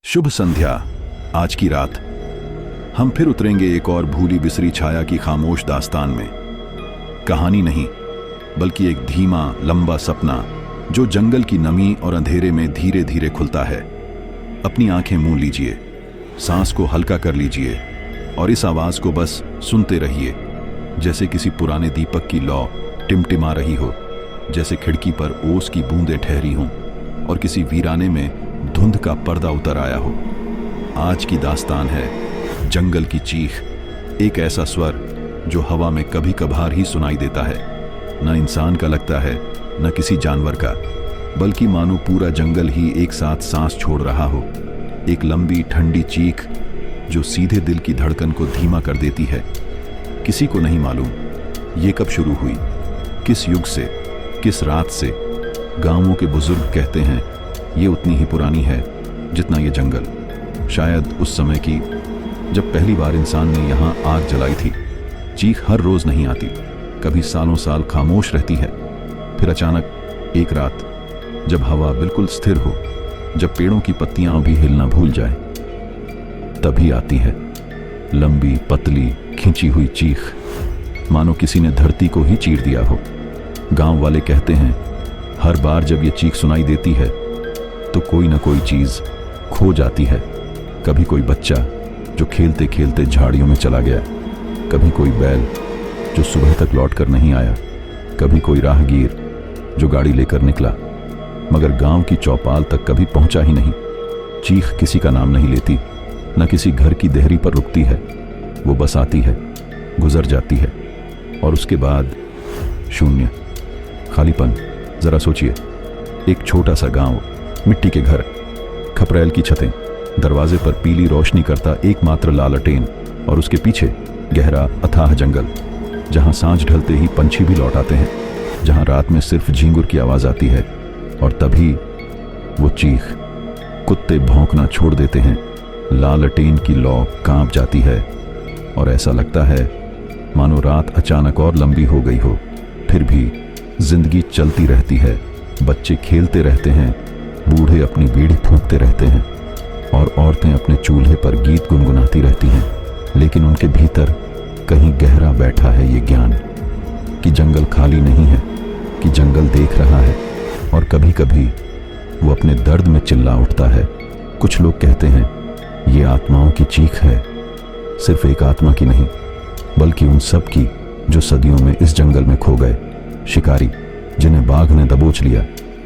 शुभ संध्या। आज की रात हम फिर उतरेंगे एक और भूली बिसरी छाया की खामोश दास्तान में। कहानी नहीं, बल्कि एक धीमा लंबा सपना जो जंगल की नमी और अंधेरे में धीरे धीरे खुलता है। अपनी आंखें मूंद लीजिए, सांस को हल्का कर लीजिए और इस आवाज को बस सुनते रहिए, जैसे किसी पुराने दीपक की लौ टिमटिमा रही हो, जैसे खिड़की पर ओस की बूंदें ठहरी हों और किसी वीराने में धुंध का पर्दा उतर आया हो। आज की दास्तान है जंगल की चीख, एक ऐसा स्वर जो हवा में कभी कभार ही सुनाई देता है। न इंसान का लगता है, न किसी जानवर का, बल्कि मानो पूरा जंगल ही एक साथ सांस छोड़ रहा हो। एक लंबी ठंडी चीख जो सीधे दिल की धड़कन को धीमा कर देती है। किसी को नहीं मालूम ये कब शुरू हुई, किस युग से, किस रात से। गांवों के बुजुर्ग कहते हैं ये उतनी ही पुरानी है जितना ये जंगल। शायद उस समय की जब पहली बार इंसान ने यहाँ आग जलाई थी। चीख हर रोज नहीं आती, कभी सालों साल खामोश रहती है। फिर अचानक एक रात, जब हवा बिल्कुल स्थिर हो, जब पेड़ों की पत्तियां भी हिलना भूल जाए, तभी आती है लंबी पतली खिंची हुई चीख, मानो किसी ने धरती को ही चीर दिया हो। गांव वाले कहते हैं हर बार जब ये चीख सुनाई देती है तो कोई ना कोई चीज खो जाती है। कभी कोई बच्चा जो खेलते खेलते झाड़ियों में चला गया, कभी कोई बैल जो सुबह तक लौट कर नहीं आया, कभी कोई राहगीर जो गाड़ी लेकर निकला मगर गांव की चौपाल तक कभी पहुंचा ही नहीं। चीख किसी का नाम नहीं लेती, न किसी घर की देहरी पर रुकती है। वो बस आती है, गुजर जाती है और उसके बाद शून्य, खालीपन। जरा सोचिए, एक छोटा सा गांव, मिट्टी के घर, खपरेल की छतें, दरवाजे पर पीली रोशनी करता एकमात्र लालटेन और उसके पीछे गहरा अथाह जंगल, जहां सांझ ढलते ही पंछी भी लौट आते हैं, जहां रात में सिर्फ झींगुर की आवाज आती है। और तभी वो चीख, कुत्ते भौंकना छोड़ देते हैं, लालटेन की लौ कांप जाती है और ऐसा लगता है मानो रात अचानक और लंबी हो गई हो। फिर भी जिंदगी चलती रहती है, बच्चे खेलते रहते हैं, बूढ़े अपनी बीड़ी फूंकते रहते हैं और औरतें अपने चूल्हे पर गीत गुनगुनाती रहती हैं। लेकिन उनके भीतर कहीं गहरा बैठा है ये ज्ञान कि जंगल खाली नहीं है, कि जंगल देख रहा है और कभी कभी वो अपने दर्द में चिल्ला उठता है। कुछ लोग कहते हैं ये आत्माओं की चीख है, सिर्फ एक आत्मा की नहीं, बल्कि उन सब की जो सदियों में इस जंगल में खो गए। शिकारी जिन्हें बाघ ने दबोच लिया,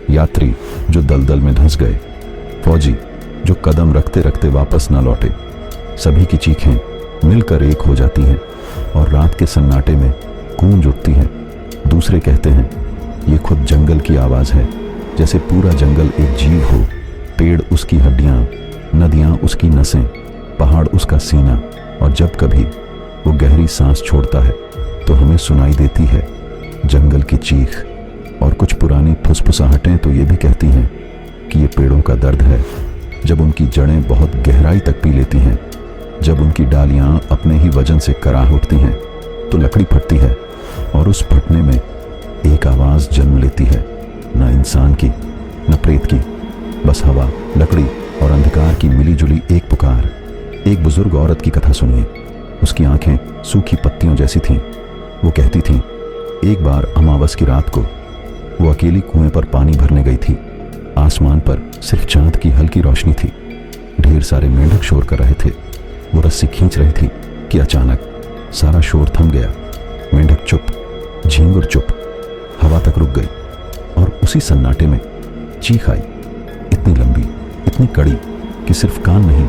यात्री जो दलदल में धंस गए, फौजी जो कदम रखते रखते वापस न लौटे। सभी की चीखें मिलकर एक हो जाती हैं और रात के सन्नाटे में गूंज उठती हैं। दूसरे कहते हैं ये खुद जंगल की आवाज है, जैसे पूरा जंगल एक जीव हो, पेड़ उसकी हड्डियां, नदियां उसकी नसें, पहाड़ उसका सीना। और जब कभी वो गहरी सांस छोड़ता है तो हमें सुनाई देती है जंगल की चीख। और कुछ पुरानी फुसफुसाहटें तो ये भी कहती हैं कि ये पेड़ों का दर्द है, जब उनकी जड़ें बहुत गहराई तक पी लेती हैं, जब उनकी डालियां अपने ही वजन से कराह उठती हैं तो लकड़ी फटती है और उस फटने में एक आवाज जन्म लेती है, न इंसान की न प्रेत की, बस हवा, लकड़ी और अंधकार की मिलीजुली एक पुकार। एक बुजुर्ग औरत की कथा सुनिए। उसकी आंखें सूखी पत्तियों जैसी थीं। वो कहती थीं एक बार अमावस की रात को वो अकेली कुएं पर पानी भरने गई थी। आसमान पर सिर्फ चांद की हल्की रोशनी थी। ढेर सारे मेंढक शोर कर रहे थे। वो रस्सी खींच रही थी कि अचानक सारा शोर थम गया। मेंढक चुप, झींगुर चुप, हवा तक रुक गई और उसी सन्नाटे में चीख आई, इतनी लंबी, इतनी कड़ी कि सिर्फ कान नहीं,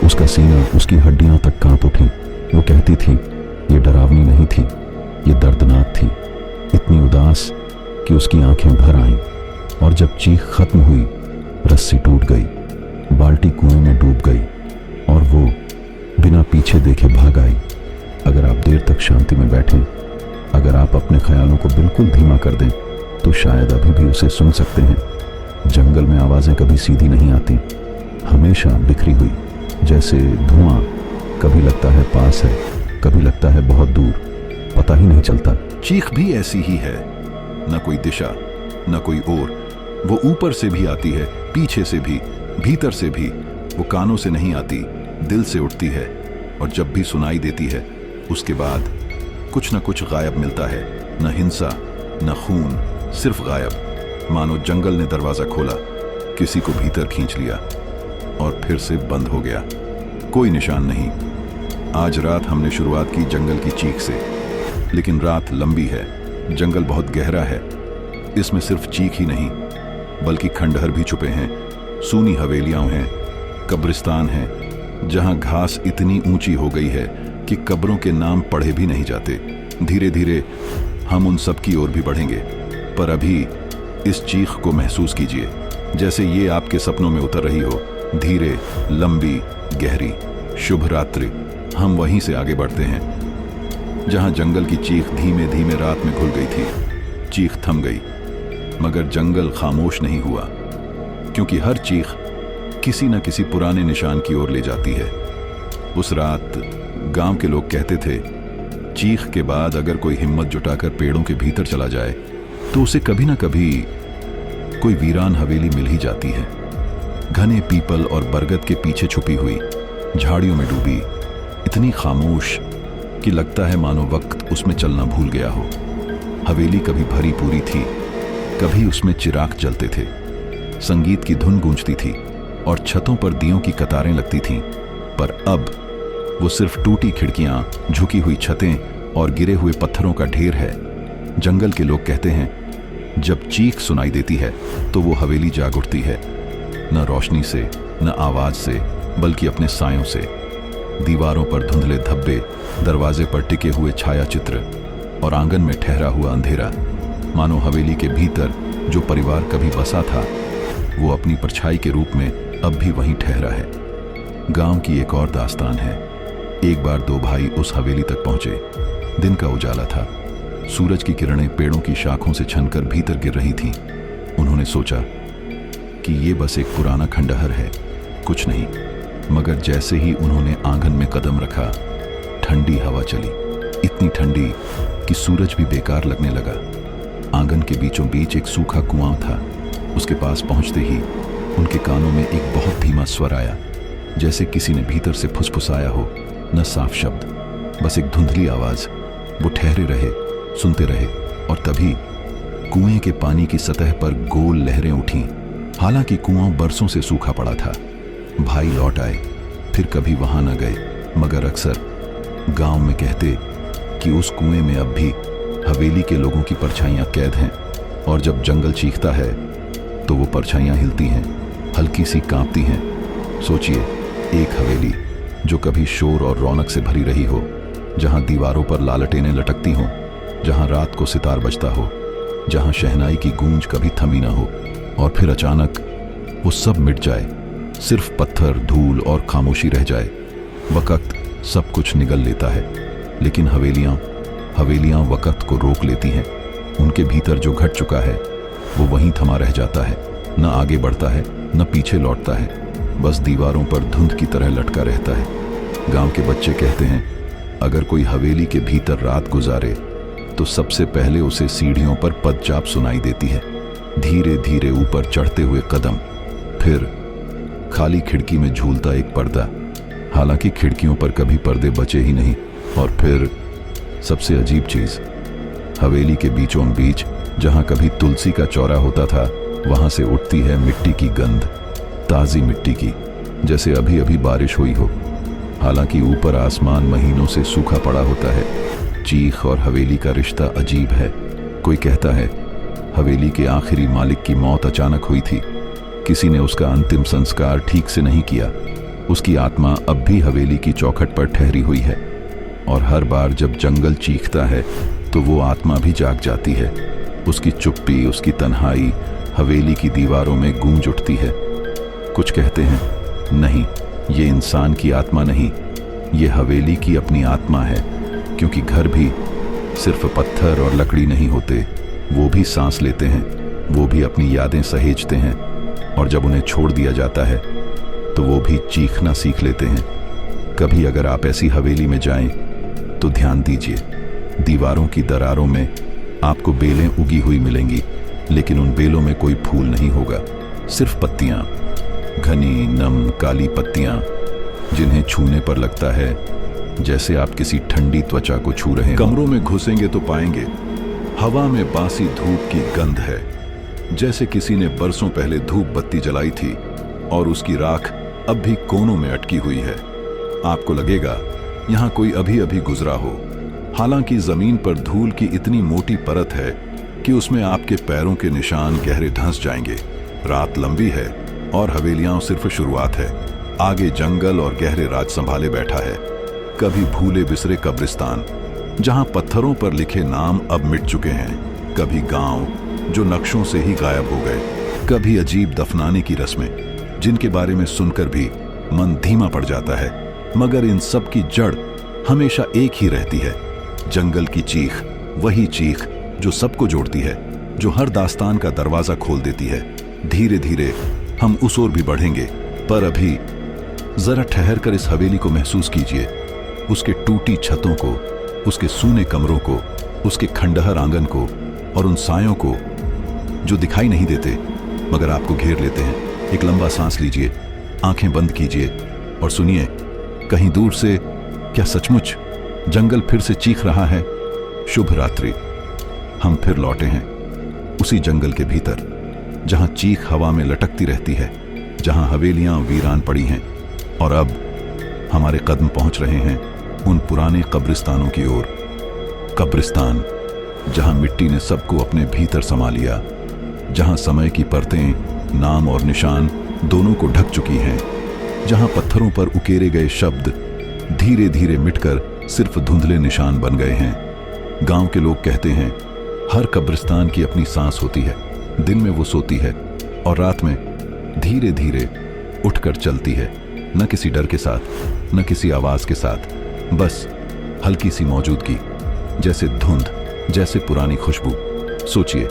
उसका सीना, उसकी हड्डियां तक कांप उठी। वो कहती थी ये डरावनी नहीं थी, ये दर्दनाक थी, इतनी उदास कि उसकी आंखें भर आईं। और जब चीख खत्म हुई, रस्सी टूट गई, बाल्टी कुएं में डूब गई और वो बिना पीछे देखे भाग आई। अगर आप देर तक शांति में बैठें, अगर आप अपने ख्यालों को बिल्कुल धीमा कर दें, तो शायद अभी भी उसे सुन सकते हैं। जंगल में आवाजें कभी सीधी नहीं आती, हमेशा बिखरी हुई, जैसे धुआं। कभी लगता है पास है, कभी लगता है बहुत दूर, पता ही नहीं चलता। चीख भी ऐसी ही है, न कोई दिशा, न कोई ओर। वो ऊपर से भी आती है, पीछे से भी, भीतर से भी। वो कानों से नहीं आती, दिल से उठती है, और जब भी सुनाई देती है उसके बाद कुछ न कुछ गायब मिलता है। न हिंसा, न खून, सिर्फ गायब। मानो जंगल ने दरवाजा खोला, किसी को भीतर खींच लिया और फिर से बंद हो गया। कोई निशान नहीं। आज रात हमने शुरुआत की जंगल की चीख से, लेकिन रात लंबी है, जंगल बहुत गहरा है। इसमें सिर्फ चीख ही नहीं बल्कि खंडहर भी छुपे हैं, सूनी हवेलियां हैं, कब्रिस्तान हैं, जहां घास इतनी ऊंची हो गई है कि कब्रों के नाम पढ़े भी नहीं जाते। धीरे धीरे हम उन सब की ओर भी बढ़ेंगे, पर अभी इस चीख को महसूस कीजिए जैसे ये आपके सपनों में उतर रही हो। धीरे, लंबी, गहरी। शुभ रात्रि। हम वहीं से आगे बढ़ते हैं जहां जंगल की चीख धीमे धीमे रात में घुल गई थी। चीख थम गई, मगर जंगल खामोश नहीं हुआ, क्योंकि हर चीख किसी न किसी पुराने निशान की ओर ले जाती है। उस रात गांव के लोग कहते थे, चीख के बाद अगर कोई हिम्मत जुटाकर पेड़ों के भीतर चला जाए तो उसे कभी ना कभी कोई वीरान हवेली मिल ही जाती है। घने पीपल और बरगद के पीछे छुपी हुई, झाड़ियों में डूबी, इतनी खामोश कि लगता है मानो वक्त उसमें चलना भूल गया हो। हवेली कभी भरी पूरी थी, कभी उसमें चिराग जलते थे, संगीत की धुन गूंजती थी और छतों पर दियों की कतारें लगती थीं। पर अब वो सिर्फ टूटी खिड़कियां, झुकी हुई छतें और गिरे हुए पत्थरों का ढेर है। जंगल के लोग कहते हैं, जब चीख सुनाई देती है तो वो हवेली जाग उठती है, न रोशनी से, न आवाज से, बल्कि अपने सायों से। दीवारों पर धुंधले धब्बे, दरवाजे पर टिके हुए छाया चित्र और आंगन में ठहरा हुआ अंधेरा। मानो हवेली के भीतर जो परिवार कभी बसा था वो अपनी परछाई के रूप में अब भी वहीं ठहरा है। गांव की एक और दास्तान है। एक बार दो भाई उस हवेली तक पहुंचे। दिन का उजाला था, सूरज की किरणें पेड़ों की शाखों से छनकर भीतर गिर रही थीं। उन्होंने सोचा कि ये बस एक पुराना खंडहर है, कुछ नहीं। मगर जैसे ही उन्होंने आंगन में कदम रखा, ठंडी हवा चली, इतनी ठंडी कि सूरज भी बेकार लगने लगा। आंगन के बीचों बीच एक सूखा कुआं था। उसके पास पहुंचते ही उनके कानों में एक बहुत धीमा स्वर आया, जैसे किसी ने भीतर से फुसफुसाया हो। न साफ शब्द, बस एक धुंधली आवाज। वो ठहरे रहे, सुनते रहे, और तभी कुएं के पानी की सतह पर गोल लहरें उठीं। हालांकि कुआं बरसों से सूखा पड़ा था। भाई लौट आए, फिर कभी वहां न गए, मगर अक्सर गांव में कहते कि उस कुएं में अब भी हवेली के लोगों की परछाइयां कैद हैं, और जब जंगल चीखता है तो वो परछाइयां हिलती हैं, हल्की सी कांपती हैं। सोचिए, एक हवेली जो कभी शोर और रौनक से भरी रही हो, जहां दीवारों पर लालटेनें लटकती हों, जहां रात को सितार बजता हो, जहां शहनाई की गूंज कभी थमी ना हो, और फिर अचानक वो सब मिट जाए, सिर्फ पत्थर, धूल और खामोशी रह जाए। वक्त सब कुछ निगल लेता है, लेकिन हवेलियां वक्त को रोक लेती हैं। उनके भीतर जो घट चुका है वो वहीं थमा रह जाता है, न आगे बढ़ता है, न पीछे लौटता है, बस दीवारों पर धुंध की तरह लटका रहता है। गांव के बच्चे कहते हैं, अगर कोई हवेली के भीतर रात गुजारे तो सबसे पहले उसे सीढ़ियों पर पदचाप सुनाई देती है, धीरे धीरे ऊपर चढ़ते हुए कदम, फिर खाली खिड़की में झूलता एक पर्दा। हालांकि खिड़कियों पर कभी पर्दे बचे ही नहीं। और फिर सबसे अजीब चीज, हवेली के बीचों बीच जहां कभी तुलसी का चौरा होता था, वहां से उठती है मिट्टी की गंध, ताजी मिट्टी की, जैसे अभी अभी बारिश हुई हो। हालांकि ऊपर आसमान महीनों से सूखा पड़ा होता है। चीख और हवेली का रिश्ता अजीब है। कोई कहता है हवेली के आखिरी मालिक की मौत अचानक हुई थी, किसी ने उसका अंतिम संस्कार ठीक से नहीं किया। उसकी आत्मा अब भी हवेली की चौखट पर ठहरी हुई है, और हर बार जब जंगल चीखता है तो वो आत्मा भी जाग जाती है। उसकी चुप्पी, उसकी तन्हाई हवेली की दीवारों में गूंज उठती है। कुछ कहते हैं, नहीं, ये इंसान की आत्मा नहीं, ये हवेली की अपनी आत्मा है, क्योंकि घर भी सिर्फ पत्थर और लकड़ी नहीं होते, वो भी सांस लेते हैं, वो भी अपनी यादें सहेजते हैं, और जब उन्हें छोड़ दिया जाता है तो वो भी चीखना सीख लेते हैं। कभी अगर आप ऐसी हवेली में जाएं तो ध्यान दीजिए, दीवारों की दरारों में आपको बेलें उगी हुई मिलेंगी, लेकिन उन बेलों में कोई फूल नहीं होगा, सिर्फ पत्तियां। घनी नम काली पत्तियां जिन्हें छूने पर लगता है जैसे आप किसी ठंडी त्वचा को छू रहे हैं। कमरों में घुसेंगे तो पाएंगे हवा में बासी धूप की गंध है, जैसे किसी ने बरसों पहले धूप बत्ती जलाई थी और उसकी राख अब भी कोनों में अटकी हुई है। आपको लगेगा यहां कोई अभी अभी गुजरा हो, हालांकि जमीन पर धूल की इतनी मोटी परत है कि उसमें आपके पैरों के निशान गहरे धंस जाएंगे। रात लंबी है और हवेलियां सिर्फ शुरुआत है। आगे जंगल और गहरे राज संभाले बैठा है। कभी भूले बिसरे कब्रिस्तान जहां पत्थरों पर लिखे नाम अब मिट चुके हैं, कभी गांव जो नक्शों से ही गायब हो गए, कभी अजीब दफनाने की रस्में जिनके बारे में सुनकर भी मन धीमा पड़ जाता है। मगर इन सब की जड़ हमेशा एक ही रहती है, जंगल की चीख, वही चीख जो सबको जोड़ती है, जो हर दास्तान का दरवाजा खोल देती है। धीरे धीरे हम उस ओर भी बढ़ेंगे, पर अभी जरा ठहर कर इस हवेली को महसूस कीजिए, उसके टूटी छतों को, उसके सूने कमरों को, उसके खंडहर आंगन को और उन सायों को जो दिखाई नहीं देते मगर आपको घेर लेते हैं। एक लंबा सांस लीजिए, आंखें बंद कीजिए और सुनिए, कहीं दूर से क्या सचमुच जंगल फिर से चीख रहा है? शुभ रात्रि। हम फिर लौटे हैं उसी जंगल के भीतर, जहां चीख हवा में लटकती रहती है, जहां हवेलियां वीरान पड़ी हैं और अब हमारे कदम पहुंच रहे हैं उन पुराने कब्रिस्तानों की ओर। कब्रिस्तान जहां मिट्टी ने सबको अपने भीतर समा लिया, जहां समय की परतें, नाम और निशान दोनों को ढक चुकी हैं, जहां पत्थरों पर उकेरे गए शब्द धीरे धीरे मिटकर सिर्फ धुंधले निशान बन गए हैं। गांव के लोग कहते हैं हर कब्रिस्तान की अपनी सांस होती है। दिन में वो सोती है और रात में धीरे धीरे उठकर चलती है, न किसी डर के साथ, न किसी आवाज के साथ, बस हल्की सी मौजूदगी, जैसे धुंध, जैसे पुरानी खुशबू। सोचिए,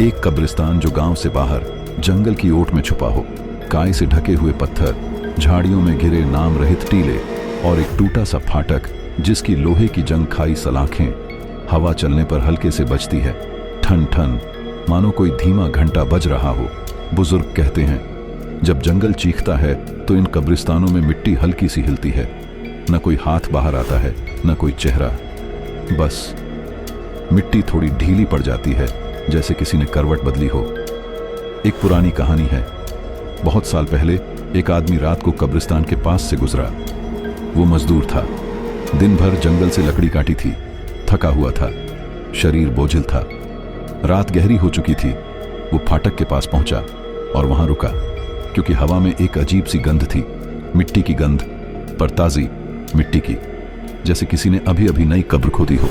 एक कब्रिस्तान जो गांव से बाहर जंगल की ओट में छुपा हो, काय से ढके हुए पत्थर, झाड़ियों में घिरे नाम रहित टीले और एक टूटा सा फाटक जिसकी लोहे की जंग खाई सलाखें हवा चलने पर हल्के से बजती है, ठन ठन, मानो कोई धीमा घंटा बज रहा हो। बुजुर्ग कहते हैं जब जंगल चीखता है तो इन कब्रिस्तानों में मिट्टी हल्की सी हिलती है, न कोई हाथ बाहर आता है, न कोई चेहरा, बस मिट्टी थोड़ी ढीली पड़ जाती है, जैसे किसी ने करवट बदली हो। एक पुरानी कहानी है। बहुत साल पहले एक आदमी रात को कब्रिस्तान के पास से गुजरा। वो मजदूर था, दिन भर जंगल से लकड़ी काटी थी, थका हुआ था, शरीर बोझिल था। रात गहरी हो चुकी थी। वो फाटक के पास पहुंचा और वहां रुका, क्योंकि हवा में एक अजीब सी गंध थी, मिट्टी की गंध, पर ताजी मिट्टी की, जैसे किसी ने अभी अभी नई कब्र खोदी हो।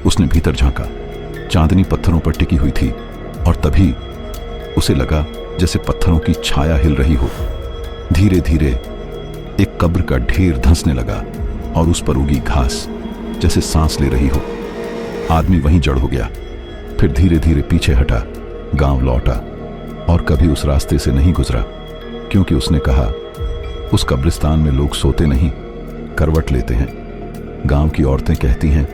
उसने भीतर झांका, चांदनी पत्थरों पर टिकी हुई थी और तभी उसे लगा जैसे पत्थरों की छाया हिल रही हो। धीरे धीरे एक कब्र का ढेर धंसने लगा और उस पर उगी घास जैसे सांस ले रही हो। आदमी वहीं जड़ हो गया, फिर धीरे धीरे पीछे हटा, गांव लौटा और कभी उस रास्ते से नहीं गुजरा, क्योंकि उसने कहा उस कब्रिस्तान में लोग सोते नहीं, करवट लेते हैं। गांव की औरतें कहती हैं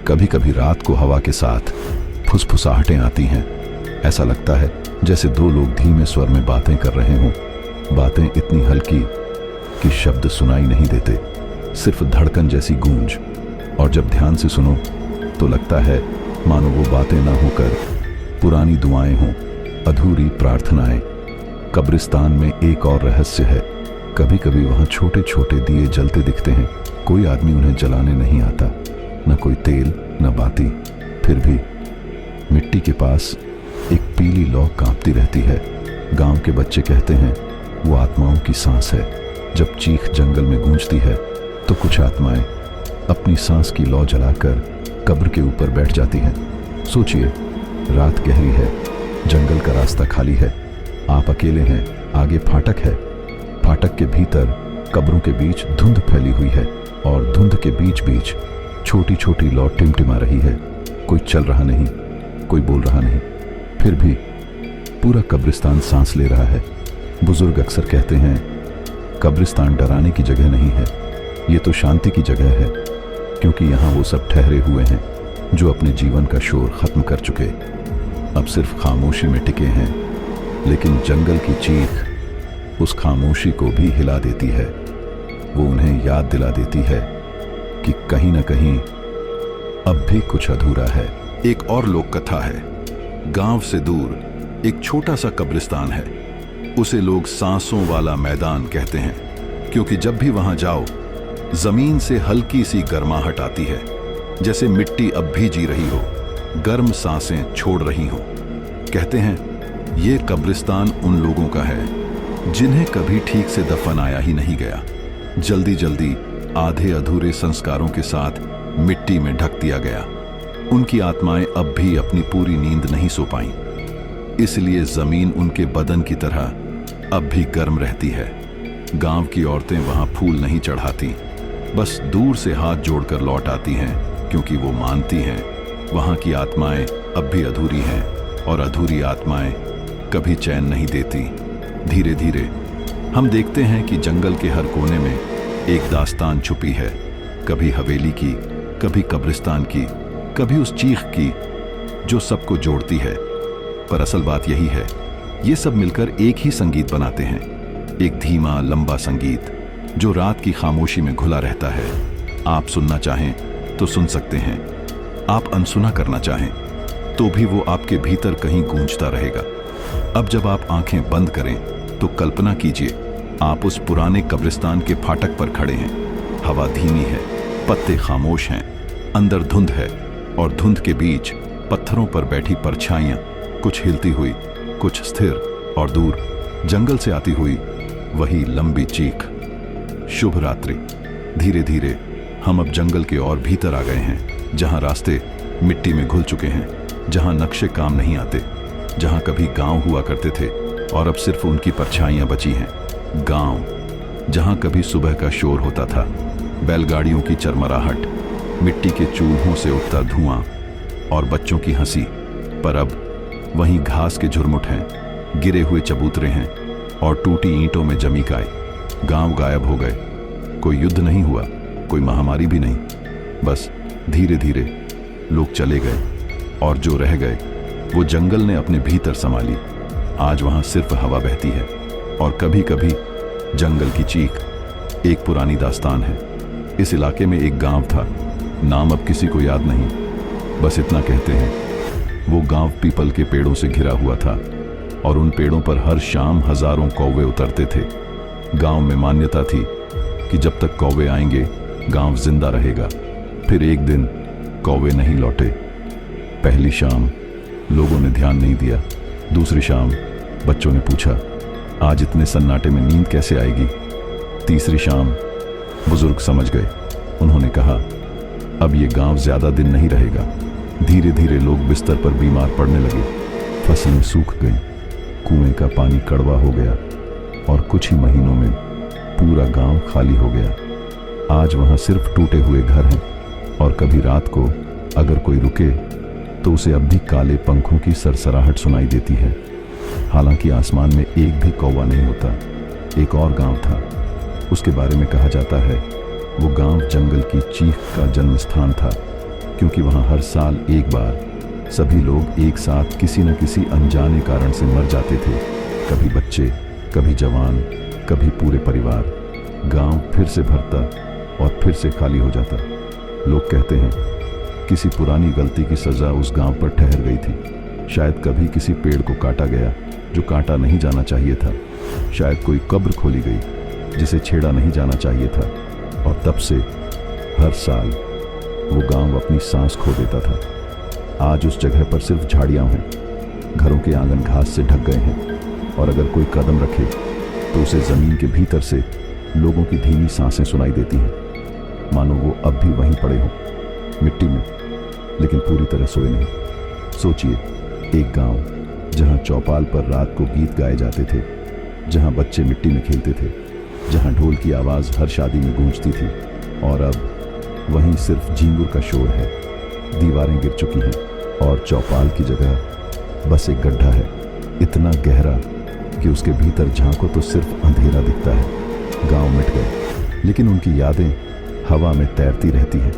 कभी कभी रात को हवा के साथ फुसफुसाहटें आती हैं। ऐसा लगता है जैसे दो लोग धीमे स्वर में बातें कर रहे हों, बातें इतनी हल्की कि शब्द सुनाई नहीं देते, सिर्फ धड़कन जैसी गूंज। और जब ध्यान से सुनो तो लगता है मानो वो बातें ना होकर पुरानी दुआएं हों, अधूरी प्रार्थनाएं। कब्रिस्तान में एक और रहस्य है। कभी कभी वहां छोटे छोटे दिए जलते दिखते हैं। कोई आदमी उन्हें जलाने नहीं आता, न कोई तेल न बाती। फिर भी मिट्टी के पास एक पीली लौ कांपती रहती है। गांव के बच्चे कहते हैं वो आत्माओं की सांस है। जब चीख जंगल में गूंजती है तो कुछ आत्माएं अपनी सांस की लौ जलाकर कब्र के ऊपर बैठ जाती हैं। सोचिए, रात गहरी है, जंगल का रास्ता खाली है, आप अकेले हैं, आगे फाटक है, फाटक के भीतर कब्रों के बीच धुंध फैली हुई है और धुंध के बीच बीच छोटी छोटी लौ टिमटिमा रही है। कोई चल रहा नहीं, कोई बोल रहा नहीं, फिर भी पूरा कब्रिस्तान सांस ले रहा है। बुजुर्ग अक्सर कहते हैं कब्रिस्तान डराने की जगह नहीं है, ये तो शांति की जगह है, क्योंकि यहाँ वो सब ठहरे हुए हैं जो अपने जीवन का शोर खत्म कर चुके, अब सिर्फ खामोशी में टिके हैं। लेकिन जंगल की चीख उस खामोशी को भी हिला देती है। वो उन्हें याद दिला देती है कि कहीं ना कहीं अब भी कुछ अधूरा है। एक और लोक कथा है। गांव से दूर एक छोटा सा कब्रिस्तान है। उसे लोग सांसों वाला मैदान कहते हैं, क्योंकि जब भी वहां जाओ जमीन से हल्की सी गर्माहट आती है, जैसे मिट्टी अब भी जी रही हो, गर्म सांसें छोड़ रही हो। कहते हैं ये कब्रिस्तान उन लोगों का है जिन्हें कभी ठीक से दफनाया ही नहीं गया। जल्दी जल्दी आधे अधूरे संस्कारों के साथ मिट्टी में ढक दिया गया। उनकी आत्माएं अब भी अपनी पूरी नींद नहीं सो पाईं, इसलिए जमीन उनके बदन की तरह अब भी गर्म रहती है। गांव की औरतें वहां फूल नहीं चढ़ाती, बस दूर से हाथ जोड़कर लौट आती हैं, क्योंकि वो मानती हैं वहां की आत्माएं अब भी अधूरी हैं और अधूरी आत्माएं कभी चैन नहीं देती। धीरे धीरे हम देखते हैं कि जंगल के हर कोने में एक दास्तान छुपी है, कभी हवेली की, कभी कब्रिस्तान की, कभी उस चीख की जो सबको जोड़ती है। पर असल बात यही है, ये सब मिलकर एक ही संगीत बनाते हैं, एक धीमा लंबा संगीत जो रात की खामोशी में घुला रहता है। आप सुनना चाहें तो सुन सकते हैं, आप अनसुना करना चाहें तो भी वो आपके भीतर कहीं गूंजता रहेगा। अब जब आप आंखें बंद करें तो कल्पना कीजिए आप उस पुराने कब्रिस्तान के फाटक पर खड़े हैं। हवा धीमी है, पत्ते खामोश हैं, अंदर धुंध है और धुंध के बीच पत्थरों पर बैठी परछाइयां, कुछ हिलती हुई, कुछ स्थिर, और दूर जंगल से आती हुई वही लंबी चीख। शुभ रात्रि। धीरे धीरे हम अब जंगल के और भीतर आ गए हैं, जहां रास्ते मिट्टी में घुल चुके हैं, जहां नक्शे काम नहीं आते, जहां कभी गांव हुआ करते थे और अब सिर्फ उनकी परछाइयां बची हैं। गांव जहां कभी सुबह का शोर होता था, बैलगाड़ियों की चरमराहट, मिट्टी के चूल्हों से उठता धुआं और बच्चों की हंसी, पर अब वहीं घास के झुरमुट हैं, गिरे हुए चबूतरे हैं और टूटी ईंटों में जमी गाय। गांव गायब हो गए। कोई युद्ध नहीं हुआ, कोई महामारी भी नहीं, बस धीरे धीरे लोग चले गए और जो रह गए वो जंगल ने अपने भीतर संभाली। आज वहां सिर्फ हवा बहती है और कभी कभी जंगल की चीख। एक पुरानी दास्तान है। इस इलाके में एक गांव था, नाम अब किसी को याद नहीं, बस इतना कहते हैं वो गांव पीपल के पेड़ों से घिरा हुआ था और उन पेड़ों पर हर शाम हजारों कौवे उतरते थे। गांव में मान्यता थी कि जब तक कौवे आएंगे गांव जिंदा रहेगा। फिर एक दिन कौवे नहीं लौटे। पहली शाम लोगों ने ध्यान नहीं दिया। दूसरी शाम बच्चों ने पूछा, आज इतने सन्नाटे में नींद कैसे आएगी? तीसरी शाम बुजुर्ग समझ गए। उन्होंने कहा, अब ये गांव ज्यादा दिन नहीं रहेगा। धीरे धीरे लोग बिस्तर पर बीमार पड़ने लगे, फसलें सूख गईं, कुएं का पानी कड़वा हो गया और कुछ ही महीनों में पूरा गांव खाली हो गया। आज वहां सिर्फ टूटे हुए घर हैं और कभी रात को अगर कोई रुके तो उसे अब भी काले पंखों की सरसराहट सुनाई देती है। हालांकि आसमान में एक भी कौवा नहीं होता। एक और गांव था, उसके बारे में कहा जाता है वो गांव जंगल की चीख का जन्म स्थान था, क्योंकि वहां हर साल एक बार सभी लोग एक साथ किसी न किसी अनजाने कारण से मर जाते थे। कभी बच्चे, कभी जवान, कभी पूरे परिवार। गांव फिर से भरता और फिर से खाली हो जाता। लोग कहते हैं किसी पुरानी गलती की सजा उस गांव पर ठहर गई थी। शायद कभी किसी पेड़ को काटा गया जो काटा नहीं जाना चाहिए था। शायद कोई कब्र खोली गई जिसे छेड़ा नहीं जाना चाहिए था। और तब से हर साल वो गांव अपनी सांस खो देता था। आज उस जगह पर सिर्फ झाड़ियां हैं, घरों के आंगन घास से ढक गए हैं और अगर कोई कदम रखे तो उसे जमीन के भीतर से लोगों की धीमी सांसें सुनाई देती हैं, मानो वो अब भी वहीं पड़े हों, मिट्टी में, लेकिन पूरी तरह सोए नहीं। सोचिए, एक गांव जहां चौपाल पर रात को गीत गाए जाते थे, जहां बच्चे मिट्टी में खेलते थे, जहां ढोल की आवाज हर शादी में गूंजती थी, और अब वहीं सिर्फ झींगुर का शोर है। दीवारें गिर चुकी हैं और चौपाल की जगह बस एक गड्ढा है, इतना गहरा कि उसके भीतर झांको तो सिर्फ अंधेरा दिखता है। गांव मिट गए, लेकिन उनकी यादें हवा में तैरती रहती हैं।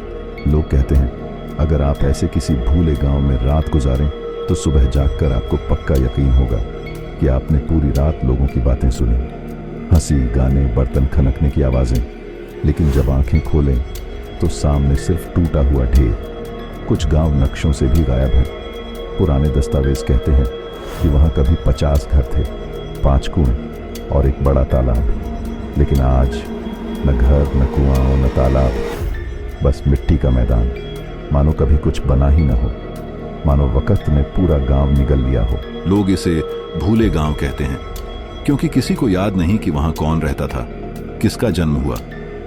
लोग कहते हैं अगर आप ऐसे किसी भूले गांव में रात गुजारें तो सुबह जागकर आपको पक्का यकीन होगा कि आपने पूरी रात लोगों की बातें सुनी। हंसी, गाने, बर्तन खनकने की आवाजें। लेकिन जब आंखें खोलें तो सामने सिर्फ टूटा हुआ ढेर। कुछ गांव नक्शों से भी गायब हैं। पुराने दस्तावेज कहते हैं कि वहां कभी 50 घर थे, 5 कुएं और एक बड़ा तालाब। लेकिन आज न घर, न कुआं, न तालाब, बस मिट्टी का मैदान। मानो कभी कुछ बना ही न हो, मानो वक्त ने पूरा गांव निगल लिया हो। लोग इसे भूले गांव कहते हैं, क्योंकि किसी को याद नहीं कि वहां कौन रहता था, किसका जन्म हुआ,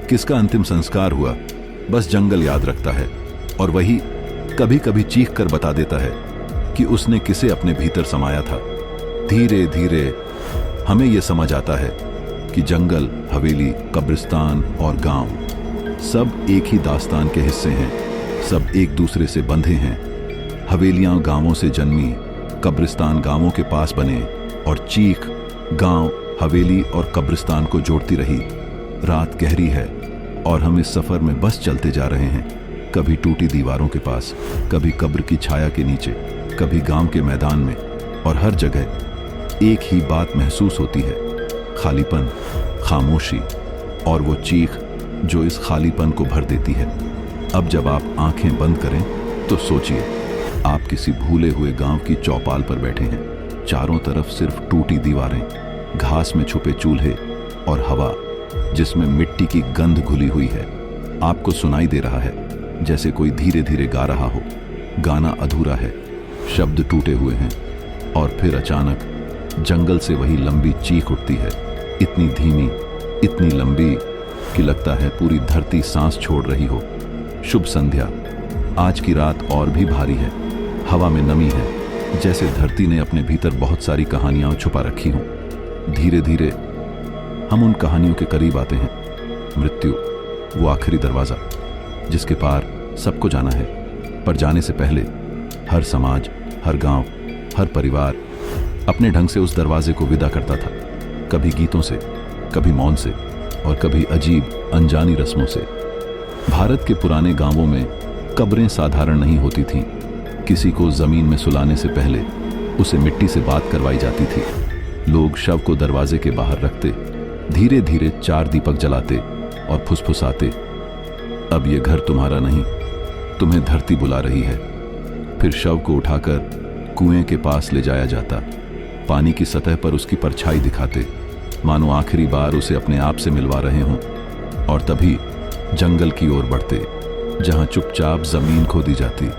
किसका अंतिम संस्कार हुआ। बस जंगल याद रखता है, और वही कभी कभी चीख कर बता देता है कि उसने किसे अपने भीतर समाया था। धीरे धीरे हमें यह समझ आता है कि जंगल, हवेली, कब्रिस्तान और गांव सब एक ही दास्तान के हिस्से हैं, सब एक दूसरे से बंधे हैं। हवेलियां गांवों से जन्मी, कब्रिस्तान गांवों के पास बने, और चीख गांव, हवेली और कब्रिस्तान को जोड़ती रही। रात गहरी है और हम इस सफर में बस चलते जा रहे हैं, कभी टूटी दीवारों के पास, कभी कब्र की छाया के नीचे, कभी गांव के मैदान में। और हर जगह एक ही बात महसूस होती है, खालीपन, खामोशी और वो चीख जो इस खालीपन को भर देती है। अब जब आप आंखें बंद करें तो सोचिए, आप किसी भूले हुए गांव की चौपाल पर बैठे हैं। चारों तरफ सिर्फ टूटी दीवारें, घास में छुपे चूल्हे और हवा जिसमें मिट्टी की गंध घुली हुई है। आपको सुनाई दे रहा है जैसे कोई धीरे धीरे गा रहा हो। गाना अधूरा है, शब्द टूटे हुए हैं, और फिर अचानक जंगल से वही लंबी चीख उठती है, इतनी धीमी, इतनी लंबी कि लगता है पूरी धरती सांस छोड़ रही हो। शुभ संध्या। आज की रात और भी भारी है, हवा में नमी है, जैसे धरती ने अपने भीतर बहुत सारी कहानियां छुपा रखी हों। धीरे धीरे हम उन कहानियों के करीब आते हैं। मृत्यु, वो आखिरी दरवाजा जिसके पार सबको जाना है, पर जाने से पहले हर समाज, हर गांव, हर परिवार अपने ढंग से उस दरवाजे को विदा करता था। कभी गीतों से, कभी मौन से, और कभी अजीब अनजानी रस्मों से। भारत के पुराने गांवों में कब्रें साधारण नहीं होती थीं। किसी को जमीन में सुलाने से पहले उसे मिट्टी से बात करवाई जाती थी। लोग शव को दरवाजे के बाहर रखते, धीरे धीरे 4 दीपक जलाते और फुसफुसाते, अब ये घर तुम्हारा नहीं, तुम्हें धरती बुला रही है। फिर शव को उठाकर कुएं के पास ले जाया जाता, पानी की सतह पर उसकी परछाई दिखाते, मानो आखिरी बार उसे अपने आप से मिलवा रहे हों। और तभी जंगल की ओर बढ़ते, जहां चुपचाप जमीन खोदी जाती।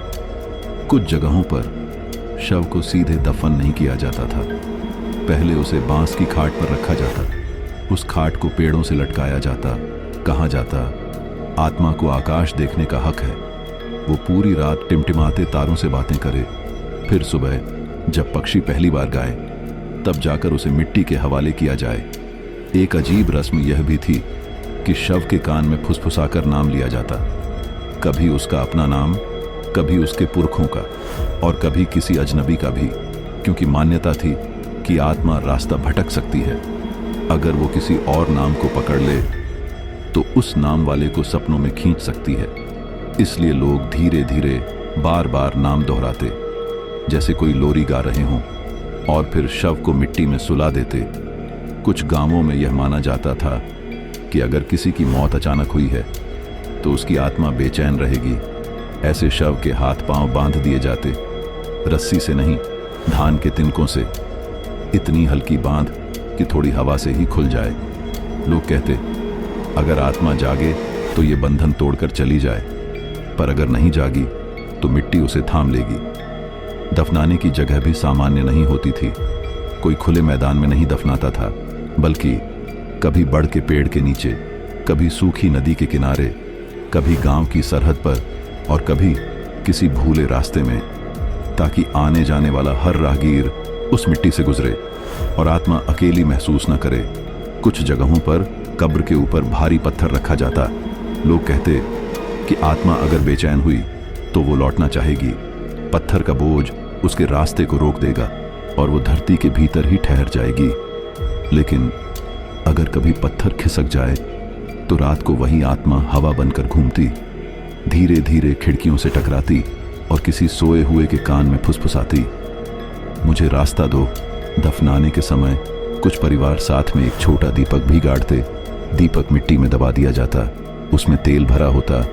कुछ जगहों पर शव को सीधे दफन नहीं किया जाता था, पहले उसे बांस की खाट पर रखा जाता। उस खाट को पेड़ों से लटकाया जाता। कहा जाता, आत्मा को आकाश देखने का हक है, वो पूरी रात टिमटिमाते तारों से बातें करे। फिर सुबह जब पक्षी पहली बार गाए, तब जाकर उसे मिट्टी के हवाले किया जाए। एक अजीब रस्म यह भी थी कि शव के कान में फुसफुसाकर नाम लिया जाता, कभी उसका अपना नाम, कभी उसके पुरखों का, और कभी किसी अजनबी का भी, क्योंकि मान्यता थी कि आत्मा रास्ता भटक सकती है। अगर वो किसी और नाम को पकड़ ले तो उस नाम वाले को सपनों में खींच सकती है। इसलिए लोग धीरे धीरे बार बार नाम दोहराते, जैसे कोई लोरी गा रहे हों, और फिर शव को मिट्टी में सुला देते। कुछ गांवों में यह माना जाता था कि अगर किसी की मौत अचानक हुई है तो उसकी आत्मा बेचैन रहेगी। ऐसे शव के हाथ पांव बांध दिए जाते, रस्सी से नहीं, धान के तिनकों से, इतनी हल्की बांध कि थोड़ी हवा से ही खुल जाए। लोग कहते, अगर आत्मा जागे तो ये बंधन तोड़कर चली जाए, पर अगर नहीं जागी तो मिट्टी उसे थाम लेगी। दफनाने की जगह भी सामान्य नहीं होती थी। कोई खुले मैदान में नहीं दफनाता था, बल्कि कभी बड़ के पेड़ के नीचे, कभी सूखी नदी के किनारे, कभी गांव की सरहद पर, और कभी किसी भूले रास्ते में, ताकि आने जाने वाला हर राहगीर उस मिट्टी से गुजरे और आत्मा अकेली महसूस न करे। कुछ जगहों पर कब्र के ऊपर भारी पत्थर रखा जाता। लोग कहते कि आत्मा अगर बेचैन हुई तो वो लौटना चाहेगी। पत्थर का बोझ उसके रास्ते को रोक देगा और वो धरती के भीतर ही ठहर जाएगी। लेकिन अगर कभी पत्थर खिसक जाए तो रात को वही आत्मा हवा बनकर घूमती, धीरे धीरे खिड़कियों से टकराती और किसी सोए हुए के कान में फुसफुसाती, मुझे रास्ता दो, दफनाने के समय कुछ परिवार साथ में एक छोटा दीपक भी गाड़ते। दीपक मिट्टी में दबा दिया जाता, उसमें तेल भरा होता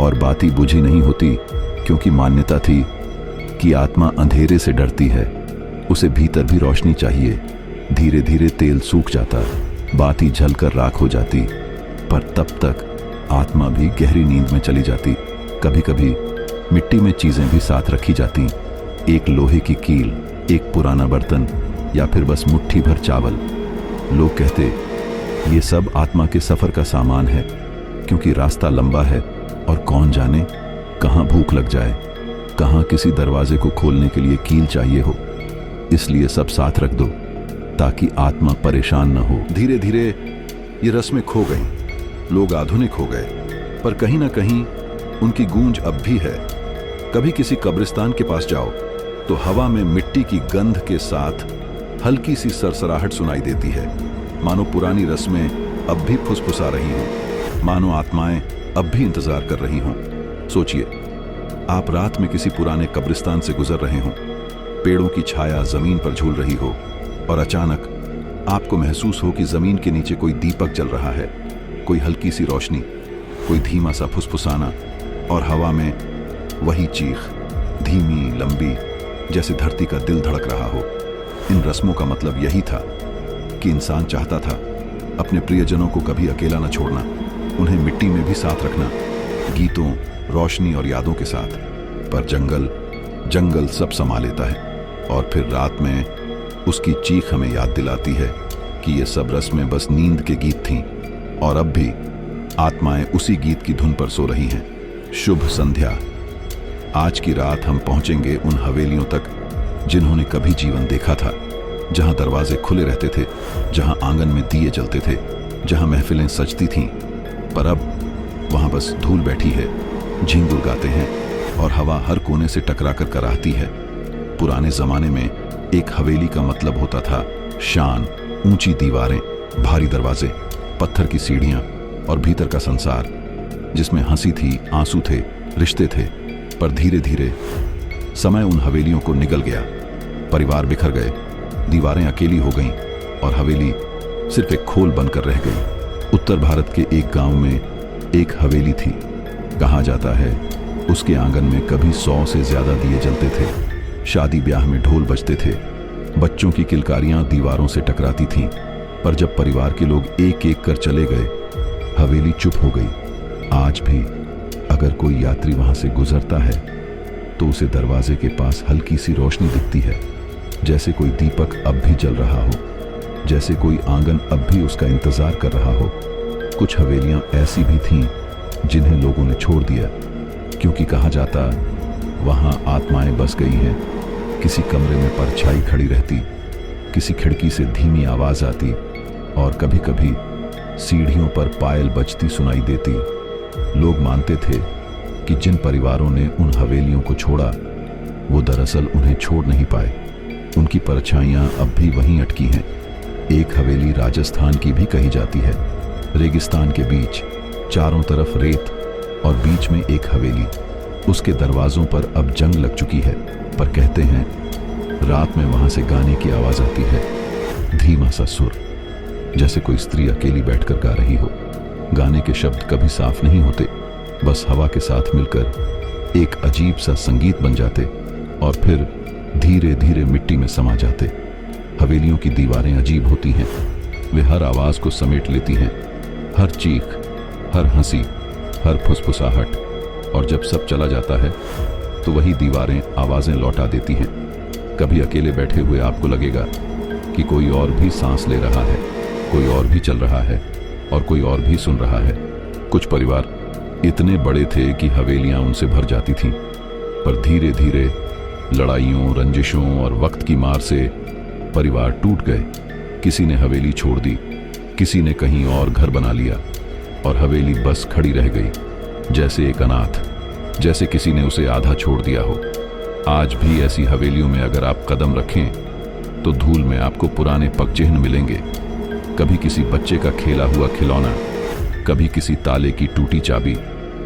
और बाती बुझी नहीं होती, क्योंकि मान्यता थी कि आत्मा अंधेरे से डरती है, उसे भीतर भी रोशनी चाहिए। धीरे धीरे तेल सूख जाता, बाती जलकर राख हो जाती, पर तब तक आत्मा भी गहरी नींद में चली जाती। कभी कभी मिट्टी में चीजें भी साथ रखी जाती, एक लोहे की कील, एक पुराना बर्तन, या फिर बस मुट्ठी भर चावल। लोग कहते ये सब आत्मा के सफर का सामान है, क्योंकि रास्ता लंबा है और कौन जाने कहाँ भूख लग जाए, कहाँ किसी दरवाजे को खोलने के लिए कील चाहिए हो। इसलिए सब साथ रख दो ताकि आत्मा परेशान न हो। धीरे धीरे ये रस्में खो गईं, लोग आधुनिक हो गए, पर कहीं ना कहीं उनकी गूंज अब भी है। कभी किसी कब्रिस्तान के पास जाओ तो हवा में मिट्टी की गंध के साथ हल्की सी सरसराहट सुनाई देती है, मानो पुरानी रस्में अब भी फुसफुसा रही हों, मानो आत्माएं अब भी इंतजार कर रही हों। सोचिए, आप रात में किसी पुराने कब्रिस्तान से गुजर रहे हों, पेड़ों की छाया जमीन पर झूल रही हो और अचानक आपको महसूस हो कि जमीन के नीचे कोई दीपक जल रहा है, कोई हल्की सी रोशनी, कोई धीमा सा फुसफुसाना, और हवा में वही चीख, धीमी लंबी, जैसे धरती का दिल धड़क रहा हो। इन रस्मों का मतलब यही था कि इंसान चाहता था अपने प्रियजनों को कभी अकेला न छोड़ना, उन्हें मिट्टी में भी साथ रखना, गीतों, रोशनी और यादों के साथ। पर जंगल सब समा लेता है, और फिर रात में उसकी चीख हमें याद दिलाती है कि ये सब रस्में बस नींद के गीत थीं, और अब भी आत्माएं उसी गीत की धुन पर सो रही हैं। शुभ संध्या। आज की रात हम पहुंचेंगे उन हवेलियों तक जिन्होंने कभी जीवन देखा था, जहां दरवाजे खुले रहते थे, जहां आंगन में दिए जलते थे, जहां महफिलें सजती थीं, पर अब वहां बस धूल बैठी है, झिंगुर गाते हैं और हवा हर कोने से टकरा कर कराहती है। पुराने जमाने में एक हवेली का मतलब होता था शान, ऊंची दीवारें, भारी दरवाजे, पत्थर की सीढ़ियां और भीतर का संसार जिसमें हंसी थी, आंसू थे, रिश्ते थे। पर धीरे धीरे समय उन हवेलियों को निगल गया, परिवार बिखर गए, दीवारें अकेली हो गईं और हवेली सिर्फ एक खोल बनकर रह गई। उत्तर भारत के एक गांव में एक हवेली थी। कहा जाता है उसके आंगन में कभी 100 से ज्यादा दिए जलते थे, शादी ब्याह में ढोल बजते थे, बच्चों की किलकारियां दीवारों से टकराती थीं। पर जब परिवार के लोग एक एक कर चले गए, हवेली चुप हो गई। आज भी अगर कोई यात्री वहां से गुजरता है तो उसे दरवाजे के पास हल्की सी रोशनी दिखती है, जैसे कोई दीपक अब भी जल रहा हो, जैसे कोई आंगन अब भी उसका इंतजार कर रहा हो। कुछ हवेलियां ऐसी भी थीं जिन्हें लोगों ने छोड़ दिया, क्योंकि कहा जाता वहां आत्माएं बस गई हैं। किसी कमरे में परछाई खड़ी रहती, किसी खिड़की से धीमी आवाज आती, और कभी कभी सीढ़ियों पर पायल बजती सुनाई देती। लोग मानते थे कि जिन परिवारों ने उन हवेलियों को छोड़ा, वो दरअसल उन्हें छोड़ नहीं पाए, उनकी परछाइयां अब भी वहीं अटकी हैं। एक हवेली राजस्थान की भी कही जाती है, रेगिस्तान के बीच, चारों तरफ रेत और बीच में एक हवेली। उसके दरवाजों पर अब जंग लग चुकी है, पर कहते हैं रात में वहां से गाने की आवाज आती है, धीमा सा सुर, जैसे कोई स्त्री अकेली बैठकर गा रही हो। गाने के शब्द कभी साफ नहीं होते, बस हवा के साथ मिलकर एक अजीब सा संगीत बन जाते और फिर धीरे धीरे मिट्टी में समा जाते। हवेलियों की दीवारें अजीब होती हैं, वे हर आवाज को समेट लेती हैं, हर चीख, हर हंसी, हर फुसफुसाहट, और जब सब चला जाता है तो वही दीवारें आवाजें लौटा देती हैं। कभी अकेले बैठे हुए आपको लगेगा कि कोई और भी सांस ले रहा है, कोई और भी चल रहा है और कोई और भी सुन रहा है। कुछ परिवार इतने बड़े थे कि हवेलियां उनसे भर जाती थीं, पर धीरे धीरे लड़ाइयों, रंजिशों और वक्त की मार से परिवार टूट गए। किसी ने हवेली छोड़ दी, किसी ने कहीं और घर बना लिया, और हवेली बस खड़ी रह गई, जैसे एक अनाथ, जैसे किसी ने उसे आधा छोड़ दिया हो। आज भी ऐसी हवेलियों में अगर आप कदम रखें तो धूल में आपको पुराने पगचिह्न मिलेंगे। कभी किसी बच्चे का खेला हुआ खिलौना, कभी किसी ताले की टूटी चाबी,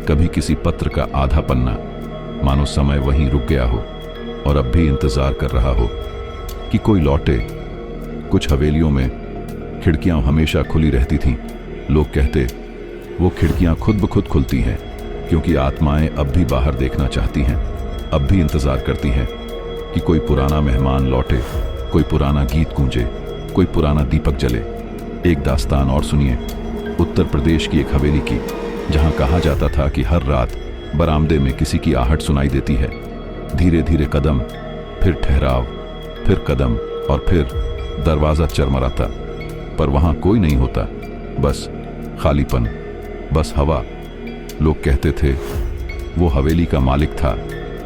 कभी किसी पत्र का आधा पन्ना, मानो समय वहीं रुक गया हो और अब भी इंतजार कर रहा हो कि कोई लौटे। कुछ हवेलियों में खिड़कियां हमेशा खुली रहती थीं। लोग कहते वो खिड़कियां खुद ब खुद खुलती हैं क्योंकि आत्माएं अब भी बाहर देखना चाहती हैं, अब भी इंतजार करती हैं कि कोई पुराना मेहमान लौटे, कोई पुराना गीत गूंजे, कोई पुराना दीपक जले। एक दास्तान और सुनिए, उत्तर प्रदेश की एक हवेली की, जहां कहा जाता था कि हर रात बरामदे में किसी की आहट सुनाई देती है। धीरे धीरे कदम, फिर ठहराव, फिर कदम और फिर दरवाजा चरमराता, पर वहां कोई नहीं होता, बस खालीपन, बस हवा। लोग कहते थे वो हवेली का मालिक था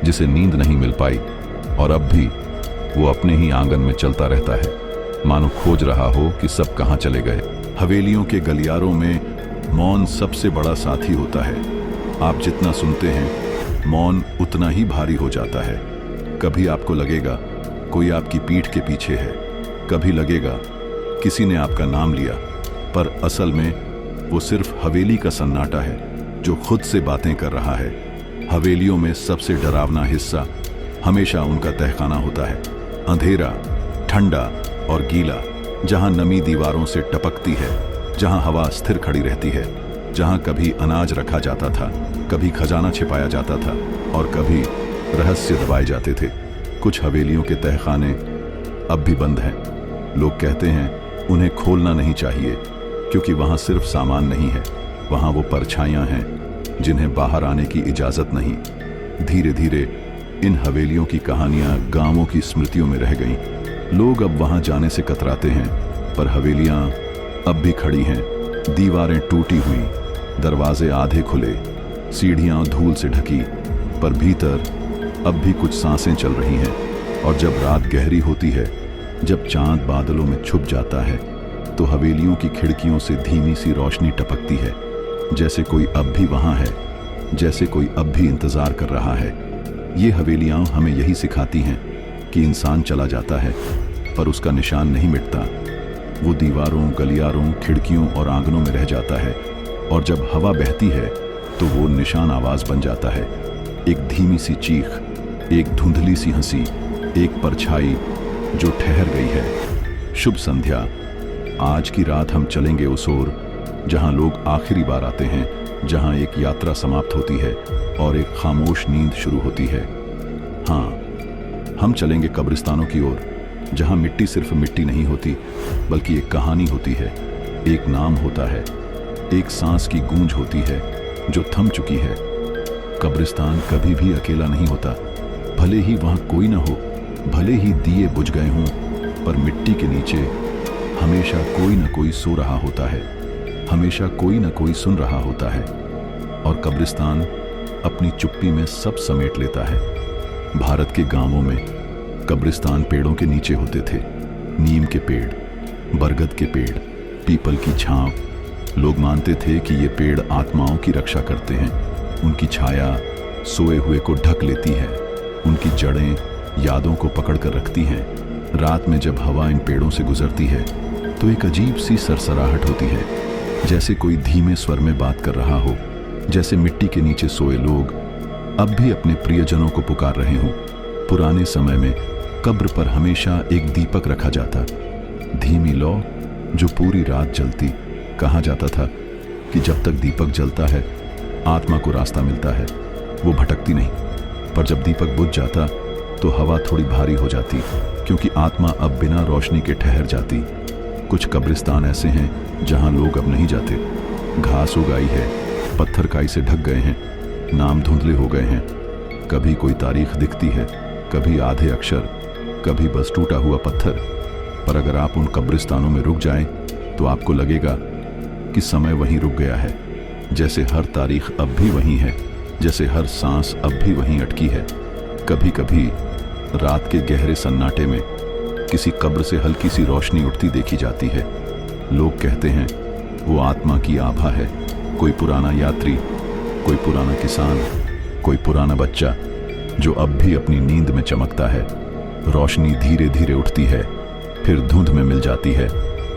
जिसे नींद नहीं मिल पाई और अब भी वो अपने ही आंगन में चलता रहता है, मानो खोज रहा हो कि सब कहां चले गए। हवेलियों के गलियारों में मौन सबसे बड़ा साथी होता है। आप जितना सुनते हैं मौन उतना ही भारी हो जाता है। कभी आपको लगेगा कोई आपकी पीठ के पीछे है, कभी लगेगा किसी ने आपका नाम लिया, पर असल में वो सिर्फ हवेली का सन्नाटा है जो खुद से बातें कर रहा है। हवेलियों में सबसे डरावना हिस्सा हमेशा उनका तहखाना होता है। अंधेरा, ठंडा और गीला, जहां नमी दीवारों से टपकती है, जहां हवा स्थिर खड़ी रहती है, जहां कभी अनाज रखा जाता था, कभी खजाना छिपाया जाता था और कभी रहस्य दबाए जाते थे। कुछ हवेलियों के तहखाने अब भी बंद हैं। लोग कहते हैं उन्हें खोलना नहीं चाहिए क्योंकि वहां सिर्फ सामान नहीं है, वहां वो परछाइयां हैं जिन्हें बाहर आने की इजाजत नहीं। धीरे धीरे इन हवेलियों की कहानियां गांवों की स्मृतियों में रह गईं। लोग अब वहां जाने से कतराते हैं, पर हवेलियां अब भी खड़ी हैं, दीवारें टूटी हुई, दरवाजे आधे खुले, सीढ़ियां धूल से ढकी, पर भीतर अब भी कुछ सांसें चल रही हैं। और जब रात गहरी होती है, जब चांद बादलों में छुप जाता है, तो हवेलियों की खिड़कियों से धीमी सी रोशनी टपकती है, जैसे कोई अब भी वहां है, जैसे कोई अब भी इंतजार कर रहा है। ये हवेलियां हमें यही सिखाती हैं कि इंसान चला जाता है पर उसका निशान नहीं मिटता। वो दीवारों, गलियारों, खिड़कियों और आंगनों में रह जाता है, और जब हवा बहती है तो वो निशान आवाज बन जाता है। एक धीमी सी चीख, एक धुंधली सी हंसी, एक परछाई जो ठहर गई है। शुभ संध्या। आज की रात हम चलेंगे उस ओर जहां लोग आखिरी बार आते हैं, जहां एक यात्रा समाप्त होती है और एक खामोश नींद शुरू होती है। हाँ, हम चलेंगे कब्रिस्तानों की ओर, जहां मिट्टी सिर्फ मिट्टी नहीं होती बल्कि एक कहानी होती है, एक नाम होता है, एक सांस की गूंज होती है जो थम चुकी है। कब्रिस्तान कभी भी अकेला नहीं होता, भले ही वहां कोई ना हो, भले ही दिए बुझ गए हों, पर मिट्टी के नीचे हमेशा कोई ना कोई सो रहा होता है, हमेशा कोई ना कोई सुन रहा होता है। और कब्रिस्तान अपनी चुप्पी में सब समेट लेता है। भारत के गांवों में कब्रिस्तान पेड़ों के नीचे होते थे। नीम के पेड़, बरगद के पेड़, पीपल की छांव। लोग मानते थे कि ये पेड़ आत्माओं की रक्षा करते हैं। उनकी छाया सोए हुए को ढक लेती है, उनकी जड़ें यादों को पकड़ कर रखती हैं। रात में जब हवा इन पेड़ों से गुजरती है तो एक अजीब सी सरसराहट होती है, जैसे कोई धीमे स्वर में बात कर रहा हो, जैसे मिट्टी के नीचे सोए लोग अब भी अपने प्रियजनों को पुकार रहे हों। पुराने समय में कब्र पर हमेशा एक दीपक रखा जाता, धीमी लौ जो पूरी रात जलती। कहा जाता था कि जब तक दीपक जलता है आत्मा को रास्ता मिलता है, वो भटकती नहीं। पर जब दीपक बुझ जाता तो हवा थोड़ी भारी हो जाती, क्योंकि आत्मा अब बिना रोशनी के ठहर जाती। कुछ कब्रिस्तान ऐसे हैं जहां लोग अब नहीं जाते। घास उगाई है, पत्थर काई से ढक गए हैं, नाम धुंधले हो गए हैं। कभी कोई तारीख दिखती है, कभी आधे अक्षर, कभी बस टूटा हुआ पत्थर। पर अगर आप उन कब्रिस्तानों में रुक जाएं तो आपको लगेगा कि समय वहीं रुक गया है, जैसे हर तारीख अब भी वहीं है, जैसे हर सांस अब भी वहीं अटकी है। कभी कभी रात के गहरे सन्नाटे में किसी कब्र से हल्की सी रोशनी उठती देखी जाती है। लोग कहते हैं वो आत्मा की आभा है, कोई पुराना यात्री, कोई पुराना किसान, कोई पुराना बच्चा जो अब भी अपनी नींद में चमकता है। रोशनी धीरे धीरे उठती है, फिर धुंध में मिल जाती है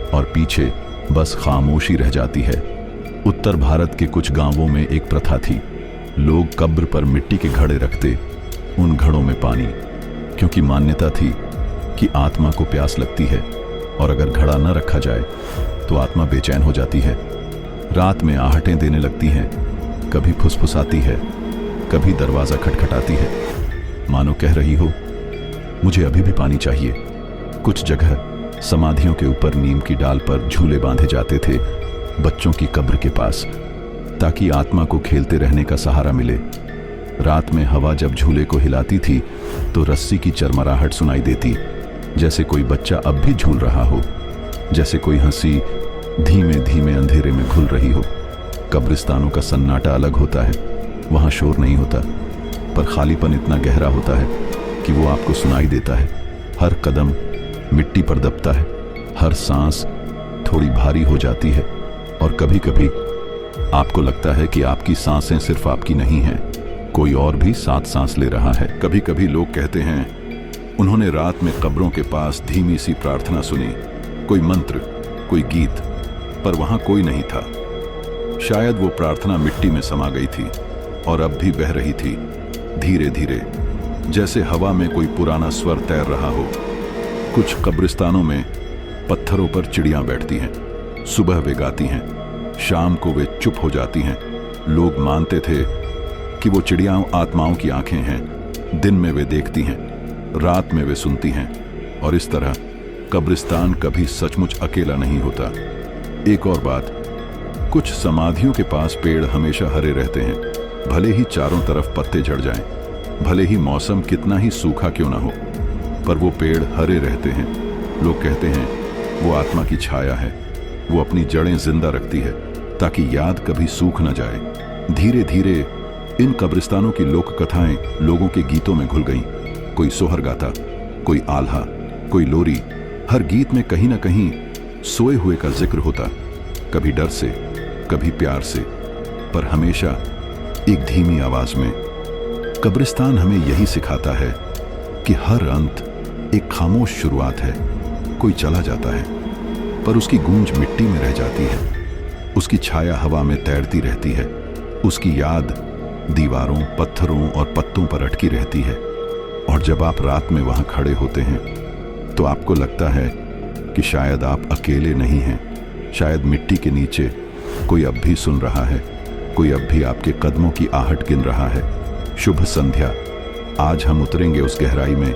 और पीछे बस खामोशी रह जाती है। उत्तर भारत के कुछ गांवों में एक प्रथा थी, लोग कब्र पर मिट्टी के घड़े रखते, उन घड़ों में पानी, क्योंकि मान्यता थी कि आत्मा को प्यास लगती है और अगर घड़ा न रखा जाए तो आत्मा बेचैन हो जाती है। रात में आहटें देने लगती हैं, कभी फुसफुसाती है, कभी दरवाजा खटखटाती है, मानो कह रही हो मुझे अभी भी पानी चाहिए। कुछ जगह समाधियों के ऊपर नीम की डाल पर झूले बांधे जाते थे बच्चों की कब्र के पास, ताकि आत्मा को खेलते रहने का सहारा मिले। रात में हवा जब झूले को हिलाती थी तो रस्सी की चरमराहट सुनाई देती, जैसे कोई बच्चा अब भी झूल रहा हो, जैसे कोई हंसी धीमे धीमे अंधेरे में घुल रही हो। कब्रिस्तानों का सन्नाटा अलग होता है, वहां शोर नहीं होता, पर खालीपन इतना गहरा होता है कि वो आपको सुनाई देता है। हर कदम मिट्टी पर दबता है, हर सांस थोड़ी भारी हो जाती है, और कभी कभी आपको लगता है कि आपकी सांसें सिर्फ आपकी नहीं हैं, कोई और भी साथ सांस ले रहा है। कभी कभी लोग कहते हैं उन्होंने रात में कब्रों के पास धीमी सी प्रार्थना सुनी, कोई मंत्र, कोई गीत, पर वहां कोई नहीं था। शायद वो प्रार्थना मिट्टी में समा गई थी और अब भी बह रही थी, धीरे धीरे, जैसे हवा में कोई पुराना स्वर तैर रहा हो। कुछ कब्रिस्तानों में पत्थरों पर चिड़ियां बैठती हैं, सुबह वे गाती हैं, शाम को वे चुप हो जाती हैं। लोग मानते थे कि वो चिड़ियां आत्माओं की आंखें हैं, दिन में वे देखती हैं, रात में वे सुनती हैं, और इस तरह कब्रिस्तान कभी सचमुच अकेला नहीं होता। एक और बात, कुछ समाधियों के पास पेड़ हमेशा हरे रहते हैं, भले ही चारों तरफ पत्ते झड़ जाएं, भले ही मौसम कितना ही सूखा क्यों ना हो, पर वो पेड़ हरे रहते हैं। लोग कहते हैं वो आत्मा की छाया है, वो अपनी जड़ें जिंदा रखती है ताकि याद कभी सूख न जाए। धीरे धीरे इन कब्रिस्तानों की लोक कथाएं लोगों के गीतों में घुल गईं। कोई सोहर गाता, कोई आल्हा, कोई लोरी, हर गीत में कहीं ना कहीं सोए हुए का जिक्र होता, कभी डर से, कभी प्यार से, पर हमेशा एक धीमी आवाज में। कब्रिस्तान हमें यही सिखाता है कि हर अंत एक खामोश शुरुआत है। कोई चला जाता है, पर उसकी गूंज मिट्टी में रह जाती है, उसकी छाया हवा में तैरती रहती है, उसकी याद दीवारों, पत्थरों और पत्तों पर अटकी रहती है। और जब आप रात में वहां खड़े होते हैं तो आपको लगता है कि शायद आप अकेले नहीं हैं, शायद मिट्टी के नीचे कोई अब भी सुन रहा है, कोई अब भी आपके कदमों की आहट गिन रहा है। शुभ संध्या। आज हम उतरेंगे उस गहराई में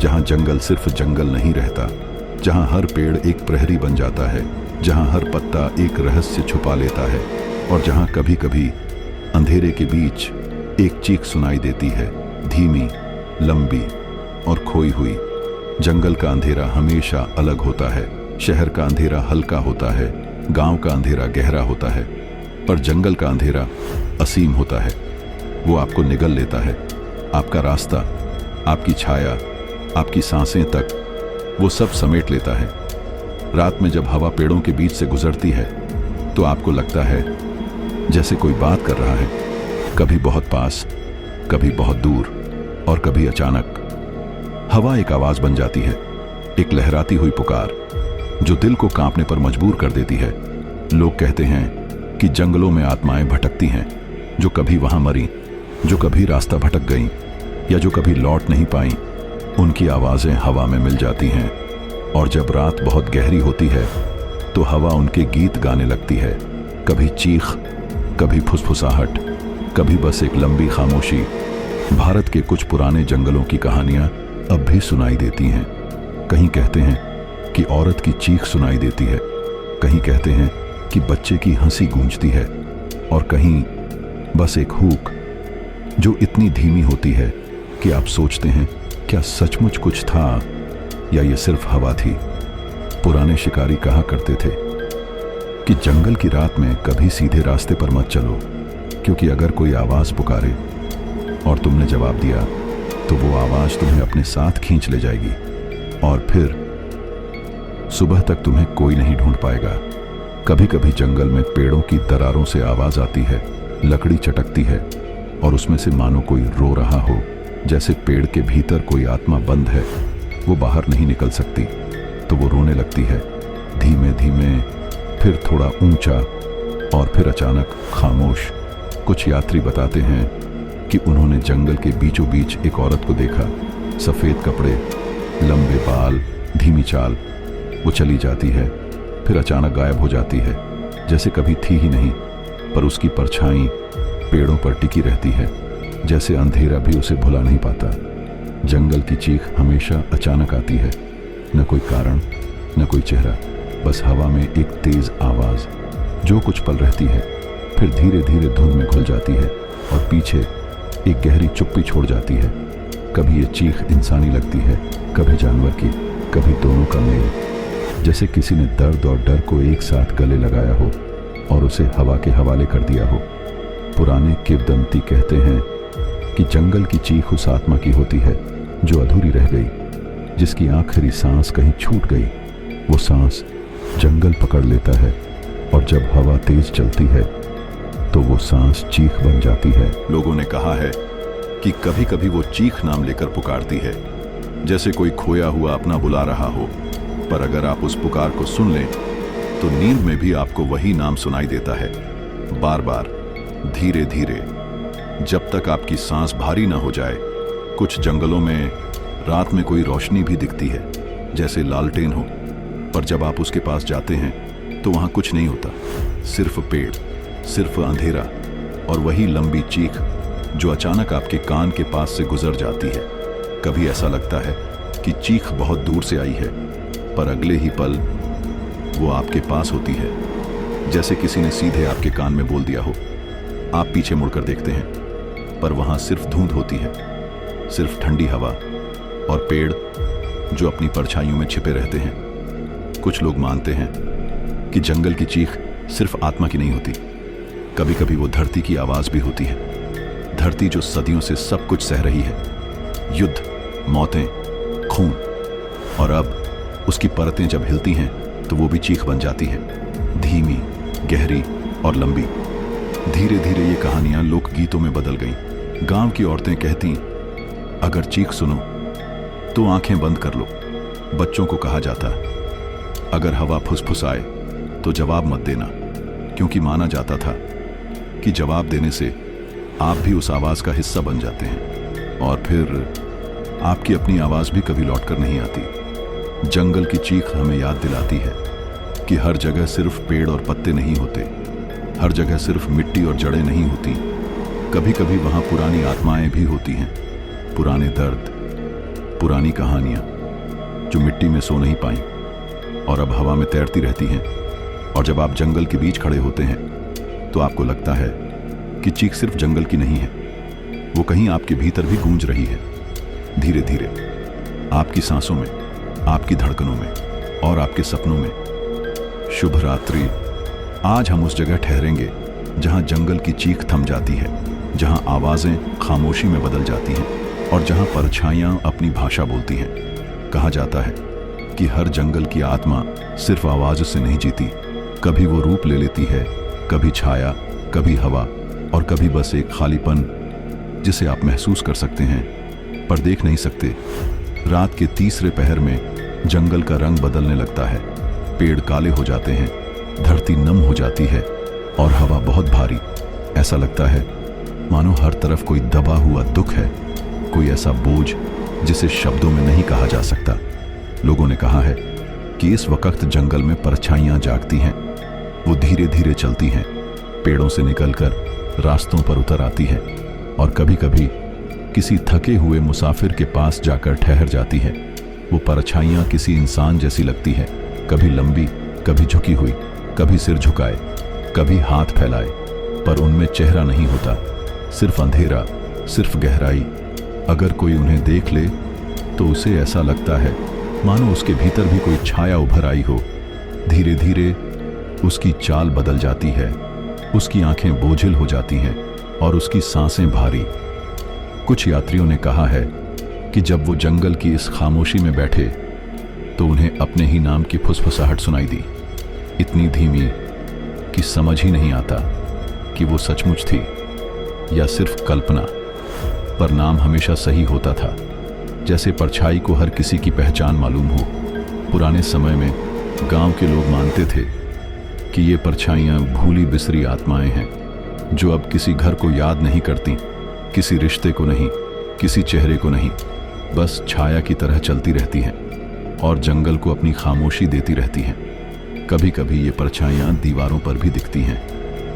जहां जंगल सिर्फ जंगल नहीं रहता, जहां हर पेड़ एक प्रहरी बन जाता है, जहां हर पत्ता एक रहस्य छुपा लेता है, और जहां कभी कभी अंधेरे के बीच एक चीख सुनाई देती है, धीमी, लंबी और खोई हुई। जंगल का अंधेरा हमेशा अलग होता है, शहर का अंधेरा हल्का होता है, गांव का अंधेरा गहरा होता है, पर जंगल का अंधेरा असीम होता है। वो आपको निगल लेता है, आपका रास्ता, आपकी छाया, आपकी सांसें तक, वो सब समेट लेता है। रात में जब हवा पेड़ों के बीच से गुजरती है तो आपको लगता है जैसे कोई बात कर रहा है, कभी बहुत पास, कभी बहुत दूर, और कभी अचानक। हवा एक आवाज बन जाती है, एक लहराती हुई पुकार जो दिल को कांपने पर मजबूर कर देती है। लोग कहते हैं कि जंगलों में आत्माएं भटकती हैं, जो कभी वहां मरी, जो कभी रास्ता भटक गईं, या जो कभी लौट नहीं पाईं। उनकी आवाजें हवा में मिल जाती हैं, और जब रात बहुत गहरी होती है तो हवा उनके गीत गाने लगती है, कभी चीख, कभी फुसफुसाहट, कभी बस एक लंबी खामोशी। भारत के कुछ पुराने जंगलों की कहानियां अब भी सुनाई देती हैं। कहीं कहते हैं कि औरत की चीख सुनाई देती है, कहीं कहते हैं कि बच्चे की हंसी गूंजती है, और कहीं बस एक हूक जो इतनी धीमी होती है कि आप सोचते हैं क्या सचमुच कुछ था या ये सिर्फ हवा थी। पुराने शिकारी कहा करते थे कि जंगल की रात में कभी सीधे रास्ते पर मत चलो, क्योंकि अगर कोई आवाज पुकारे और तुमने जवाब दिया तो वो आवाज तुम्हें अपने साथ खींच ले जाएगी, और फिर सुबह तक तुम्हें कोई नहीं ढूंढ पाएगा। कभी कभी जंगल में पेड़ों की दरारों से आवाज आती है, लकड़ी चटकती है, और उसमें से मानो कोई रो रहा हो, जैसे पेड़ के भीतर कोई आत्मा बंद है, वो बाहर नहीं निकल सकती, तो वो रोने लगती है, धीमे धीमे, फिर थोड़ा ऊंचा, और फिर अचानक खामोश। कुछ यात्री बताते हैं कि उन्होंने जंगल के बीचों बीच एक औरत को देखा, सफेद कपड़े, लंबे बाल, धीमी चाल। वो चली जाती है, फिर अचानक गायब हो जाती है, जैसे कभी थी ही नहीं। पर उसकी परछाई पेड़ों पर टिकी रहती है, जैसे अंधेरा भी उसे भुला नहीं पाता। जंगल की चीख हमेशा अचानक आती है, न कोई कारण, न कोई चेहरा, बस हवा में एक तेज आवाज जो कुछ पल रहती है, फिर धीरे धीरे धुंध में घुल जाती है और पीछे एक गहरी चुप्पी छोड़ जाती है। कभी ये चीख इंसानी लगती है, कभी जानवर की, कभी दोनों का मेल, जैसे किसी ने दर्द और डर को एक साथ गले लगाया हो और उसे हवा के हवाले कर दिया हो। पुराने किंवदंती कहते हैं कि जंगल की चीख उस आत्मा की होती है जो अधूरी रह गई, जिसकी आखिरी सांस कहीं छूट गई। वो सांस जंगल पकड़ लेता है और जब हवा तेज चलती है तो वो सांस चीख बन जाती है। लोगों ने कहा है कि कभी कभी वो चीख नाम लेकर पुकारती है, जैसे कोई खोया हुआ अपना बुला रहा हो। पर अगर आप उस पुकार को सुन लें तो नींद में भी आपको वही नाम सुनाई देता है, बार बार, धीरे धीरे, जब तक आपकी सांस भारी ना हो जाए। कुछ जंगलों में रात में कोई रोशनी भी दिखती है, जैसे लालटेन हो, पर जब आप उसके पास जाते हैं तो वहां कुछ नहीं होता, सिर्फ पेड़, सिर्फ अंधेरा और वही लंबी चीख जो अचानक आपके कान के पास से गुजर जाती है। कभी ऐसा लगता है कि चीख बहुत दूर से आई है, पर अगले ही पल वो आपके पास होती है, जैसे किसी ने सीधे आपके कान में बोल दिया हो। आप पीछे मुड़कर देखते हैं, पर वहां सिर्फ धुंध होती है, सिर्फ ठंडी हवा और पेड़ जो अपनी परछाइयों में छिपे रहते हैं। कुछ लोग मानते हैं कि जंगल की चीख सिर्फ आत्मा की नहीं होती, कभी कभी वो धरती की आवाज भी होती है। धरती जो सदियों से सब कुछ सह रही है, युद्ध, मौतें, खून, और अब उसकी परतें जब हिलती हैं तो वो भी चीख बन जाती है, धीमी, गहरी और लंबी। धीरे धीरे ये कहानियां लोकगीतों में बदल गईं। गांव की औरतें कहती, अगर चीख सुनो तो आंखें बंद कर लो। बच्चों को कहा जाता, अगर हवा फुसफुसाए तो जवाब मत देना, क्योंकि माना जाता था कि जवाब देने से आप भी उस आवाज का हिस्सा बन जाते हैं और फिर आपकी अपनी आवाज भी कभी लौटकर नहीं आती। जंगल की चीख हमें याद दिलाती है कि हर जगह सिर्फ पेड़ और पत्ते नहीं होते, हर जगह सिर्फ मिट्टी और जड़ें नहीं होती। कभी कभी वहां पुरानी आत्माएं भी होती हैं, पुराने दर्द, पुरानी कहानियां जो मिट्टी में सो नहीं पाई और अब हवा में तैरती रहती हैं। और जब आप जंगल के बीच खड़े होते हैं तो आपको लगता है कि चीख सिर्फ जंगल की नहीं है, वो कहीं आपके भीतर भी गूंज रही है, धीरे धीरे, आपकी सांसों में, आपकी धड़कनों में और आपके सपनों में। शुभ रात्रि। आज हम उस जगह ठहरेंगे जहां जंगल की चीख थम जाती है, जहां आवाजें खामोशी में बदल जाती हैं और जहां परछाइयां अपनी भाषा बोलती हैं। कहा जाता है कि हर जंगल की आत्मा सिर्फ आवाज से नहीं जीती, कभी वो रूप ले लेती है, कभी छाया, कभी हवा और कभी बस एक खालीपन जिसे आप महसूस कर सकते हैं पर देख नहीं सकते। रात के तीसरे पहर में जंगल का रंग बदलने लगता है, पेड़ काले हो जाते हैं, धरती नम हो जाती है और हवा बहुत भारी। ऐसा लगता है मानो हर तरफ कोई दबा हुआ दुख है, कोई ऐसा बोझ जिसे शब्दों में नहीं कहा जा सकता। लोगों ने कहा है कि इस वक्त जंगल में परछाइयां जागती हैं, वो धीरे धीरे चलती हैं, पेड़ों से निकलकर रास्तों पर उतर आती है और कभी कभी किसी थके हुए मुसाफिर के पास जाकर ठहर जाती है। वो परछाइयां किसी इंसान जैसी लगती है, कभी लंबी, कभी झुकी हुई, कभी सिर झुकाए, कभी हाथ फैलाए, पर उनमें चेहरा नहीं होता, सिर्फ अंधेरा, सिर्फ गहराई। अगर कोई उन्हें देख ले तो उसे ऐसा लगता है मानो उसके भीतर भी कोई छाया उभर आई हो। धीरे धीरे उसकी चाल बदल जाती है, उसकी आंखें बोझिल हो जाती हैं और उसकी सांसें भारी। कुछ यात्रियों ने कहा है कि जब वो जंगल की इस खामोशी में बैठे तो उन्हें अपने ही नाम की फुसफुसाहट सुनाई दी, इतनी धीमी कि समझ ही नहीं आता कि वो सचमुच थी या सिर्फ कल्पना। पर नाम हमेशा सही होता था, जैसे परछाई को हर किसी की पहचान मालूम हो। पुराने समय में गांव के लोग मानते थे कि ये परछाइयां भूली बिसरी आत्माएं हैं जो अब किसी घर को याद नहीं करती, किसी रिश्ते को नहीं, किसी चेहरे को नहीं, बस छाया की तरह चलती रहती हैं और जंगल को अपनी खामोशी देती रहती हैं। कभी कभी ये परछाइयाँ दीवारों पर भी दिखती हैं,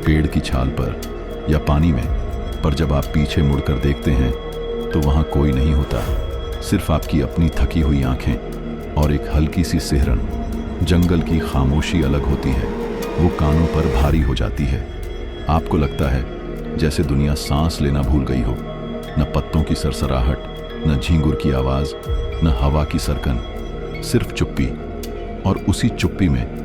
पेड़ की छाल पर या पानी में। पर जब आप पीछे मुड़कर देखते हैं तो वहाँ कोई नहीं होता, सिर्फ आपकी अपनी थकी हुई आंखें और एक हल्की सी सिहरन। जंगल की खामोशी अलग होती है, वो कानों पर भारी हो जाती है। आपको लगता है जैसे दुनिया सांस लेना भूल गई हो। न पत्तों की सरसराहट, न झींगुर की आवाज, न हवा की सरकन, सिर्फ चुप्पी। और उसी चुप्पी में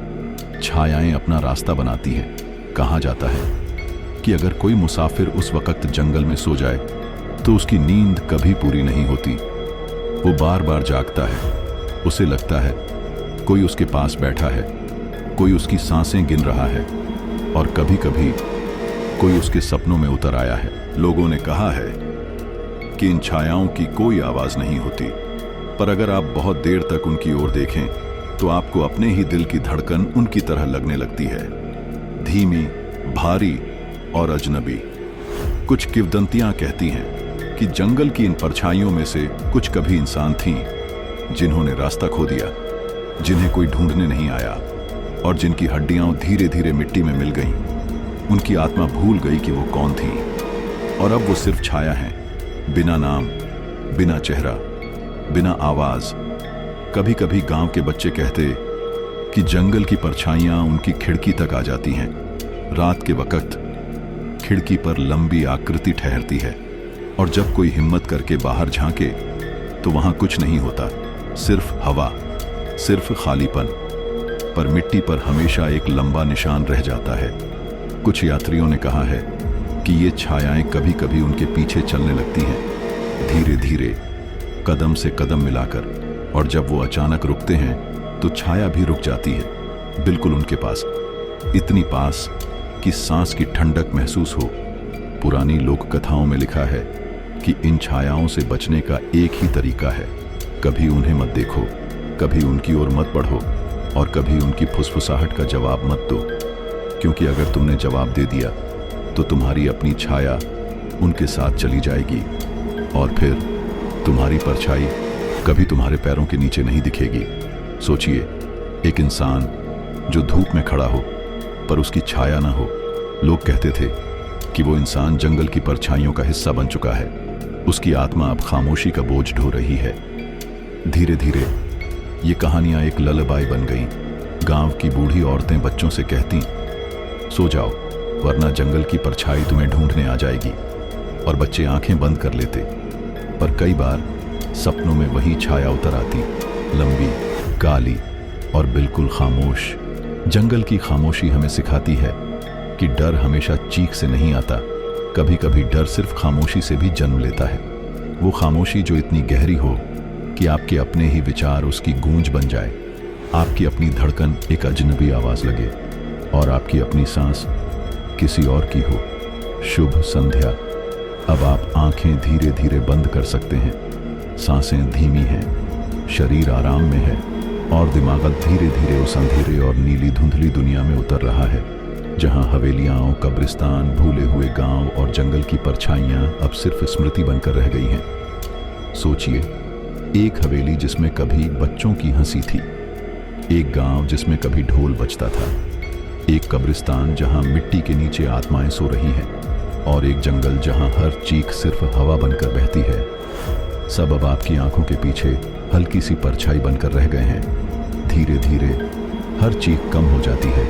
छायाएं अपना रास्ता बनाती हैं। कहा जाता है कि अगर कोई मुसाफिर उस वक्त जंगल में सो जाए तो उसकी नींद कभी पूरी नहीं होती। वो बार बार जागता है, उसे लगता है कोई उसके पास बैठा है, कोई उसकी सांसें गिन रहा है, और कभी कभी कोई उसके सपनों में उतर आया है। लोगों ने कहा है कि इन छायाओं की कोई आवाज नहीं होती, पर अगर आप बहुत देर तक उनकी ओर देखें तो आपको अपने ही दिल की धड़कन उनकी तरह लगने लगती है, धीमी, भारी और अजनबी। कुछ किंवदंतियां कहती हैं कि जंगल की इन परछाइयों में से कुछ कभी इंसान थीं, जिन्होंने रास्ता खो दिया, जिन्हें कोई ढूंढने नहीं आया, और जिनकी हड्डियां धीरे धीरे मिट्टी में मिल गईं। उनकी आत्मा भूल गई कि वो कौन थी, और अब वो सिर्फ छाया हैं, बिना नाम, बिना चेहरा, बिना आवाज। कभी कभी गांव के बच्चे कहते कि जंगल की परछाइयां उनकी खिड़की तक आ जाती हैं। रात के वक्त खिड़की पर लंबी आकृति ठहरती है, और जब कोई हिम्मत करके बाहर झांके तो वहां कुछ नहीं होता, सिर्फ हवा, सिर्फ खालीपन। पर मिट्टी पर हमेशा एक लंबा निशान रह जाता है। कुछ यात्रियों ने कहा है कि ये छायाएं कभी कभी उनके पीछे चलने लगती हैं, धीरे धीरे, कदम से कदम मिलाकर, और जब वो अचानक रुकते हैं तो छाया भी रुक जाती है, बिल्कुल उनके पास, इतनी पास कि सांस की ठंडक महसूस हो। पुरानी लोक कथाओं में लिखा है कि इन छायाओं से बचने का एक ही तरीका है, कभी उन्हें मत देखो, कभी उनकी ओर मत बढ़ो, और कभी उनकी फुसफुसाहट का जवाब मत दो, क्योंकि अगर तुमने जवाब दे दिया तो तुम्हारी अपनी छाया उनके साथ चली जाएगी, और फिर तुम्हारी परछाई कभी तुम्हारे पैरों के नीचे नहीं दिखेगी। सोचिए, एक इंसान जो धूप में खड़ा हो पर उसकी छाया ना हो। लोग कहते थे कि वो इंसान जंगल की परछाइयों का हिस्सा बन चुका है, उसकी आत्मा अब खामोशी का बोझ ढो रही है। धीरे धीरे ये कहानियां एक ललबाई बन गईं। गांव की बूढ़ी औरतें बच्चों से कहती, सो जाओ वरना जंगल की परछाई तुम्हें ढूंढने आ जाएगी, और बच्चे आंखें बंद कर लेते। पर कई बार सपनों में वही छाया उतर आती, लंबी, काली और बिल्कुल खामोश। जंगल की खामोशी हमें सिखाती है कि डर हमेशा चीख से नहीं आता, कभी कभी डर सिर्फ खामोशी से भी जन्म लेता है। वो खामोशी जो इतनी गहरी हो कि आपके अपने ही विचार उसकी गूंज बन जाए, आपकी अपनी धड़कन एक अजनबी आवाज लगे, और आपकी अपनी सांस किसी और की हो। शुभ संध्या। अब आप आंखें धीरे धीरे बंद कर सकते हैं। सांसें धीमी हैं, शरीर आराम में है, और दिमाग धीरे धीरे उस अंधेरे और नीली धुंधली दुनिया में उतर रहा है, जहां हवेलियां, कब्रिस्तान, भूले हुए गांव और जंगल की परछाइयां अब सिर्फ स्मृति बनकर रह गई हैं। सोचिए, एक हवेली जिसमें कभी बच्चों की हंसी थी, एक गांव जिसमें कभी ढोल बजता था, एक कब्रिस्तान जहां मिट्टी के नीचे आत्माएं सो रही हैं, और एक जंगल जहां हर चीख सिर्फ हवा बनकर बहती है। सब अब आपकी आंखों के पीछे हल्की सी परछाई बनकर रह गए हैं। धीरे धीरे हर चीख कम हो जाती है,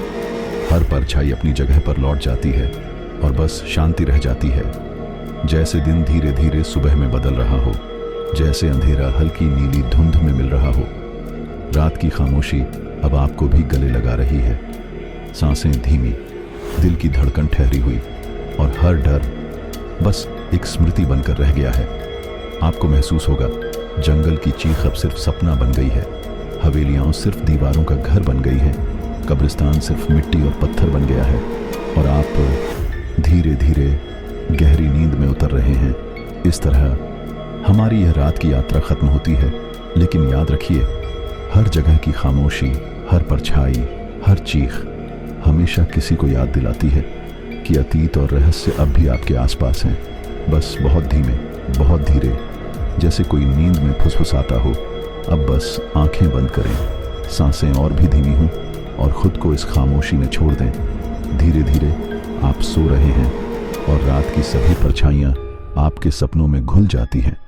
हर परछाई अपनी जगह पर लौट जाती है, और बस शांति रह जाती है। जैसे दिन धीरे धीरे सुबह में बदल रहा हो, जैसे अंधेरा हल्की नीली धुंध में मिल रहा हो। रात की खामोशी अब आपको भी गले लगा रही है। सांसें धीमी, दिल की धड़कन ठहरी हुई, और हर डर बस एक स्मृति बनकर रह गया है। आपको महसूस होगा जंगल की चीख अब सिर्फ सपना बन गई है, हवेलियां सिर्फ दीवारों का घर बन गई हैं, कब्रिस्तान सिर्फ मिट्टी और पत्थर बन गया है, और आप धीरे धीरे गहरी नींद में उतर रहे हैं। इस तरह हमारी यह रात की यात्रा खत्म होती है, लेकिन याद रखिए, हर जगह की खामोशी, हर परछाई, हर चीख हमेशा किसी को याद दिलाती है कि अतीत और रहस्य अब भी आपके आसपास हैं, बस बहुत धीमे, बहुत धीरे, जैसे कोई नींद में फुसफुसाता हो। अब बस आंखें बंद करें, सांसें और भी धीमी हों, और खुद को इस खामोशी में छोड़ दें। धीरे धीरे आप सो रहे हैं और रात की सभी परछाइयां आपके सपनों में घुल जाती हैं।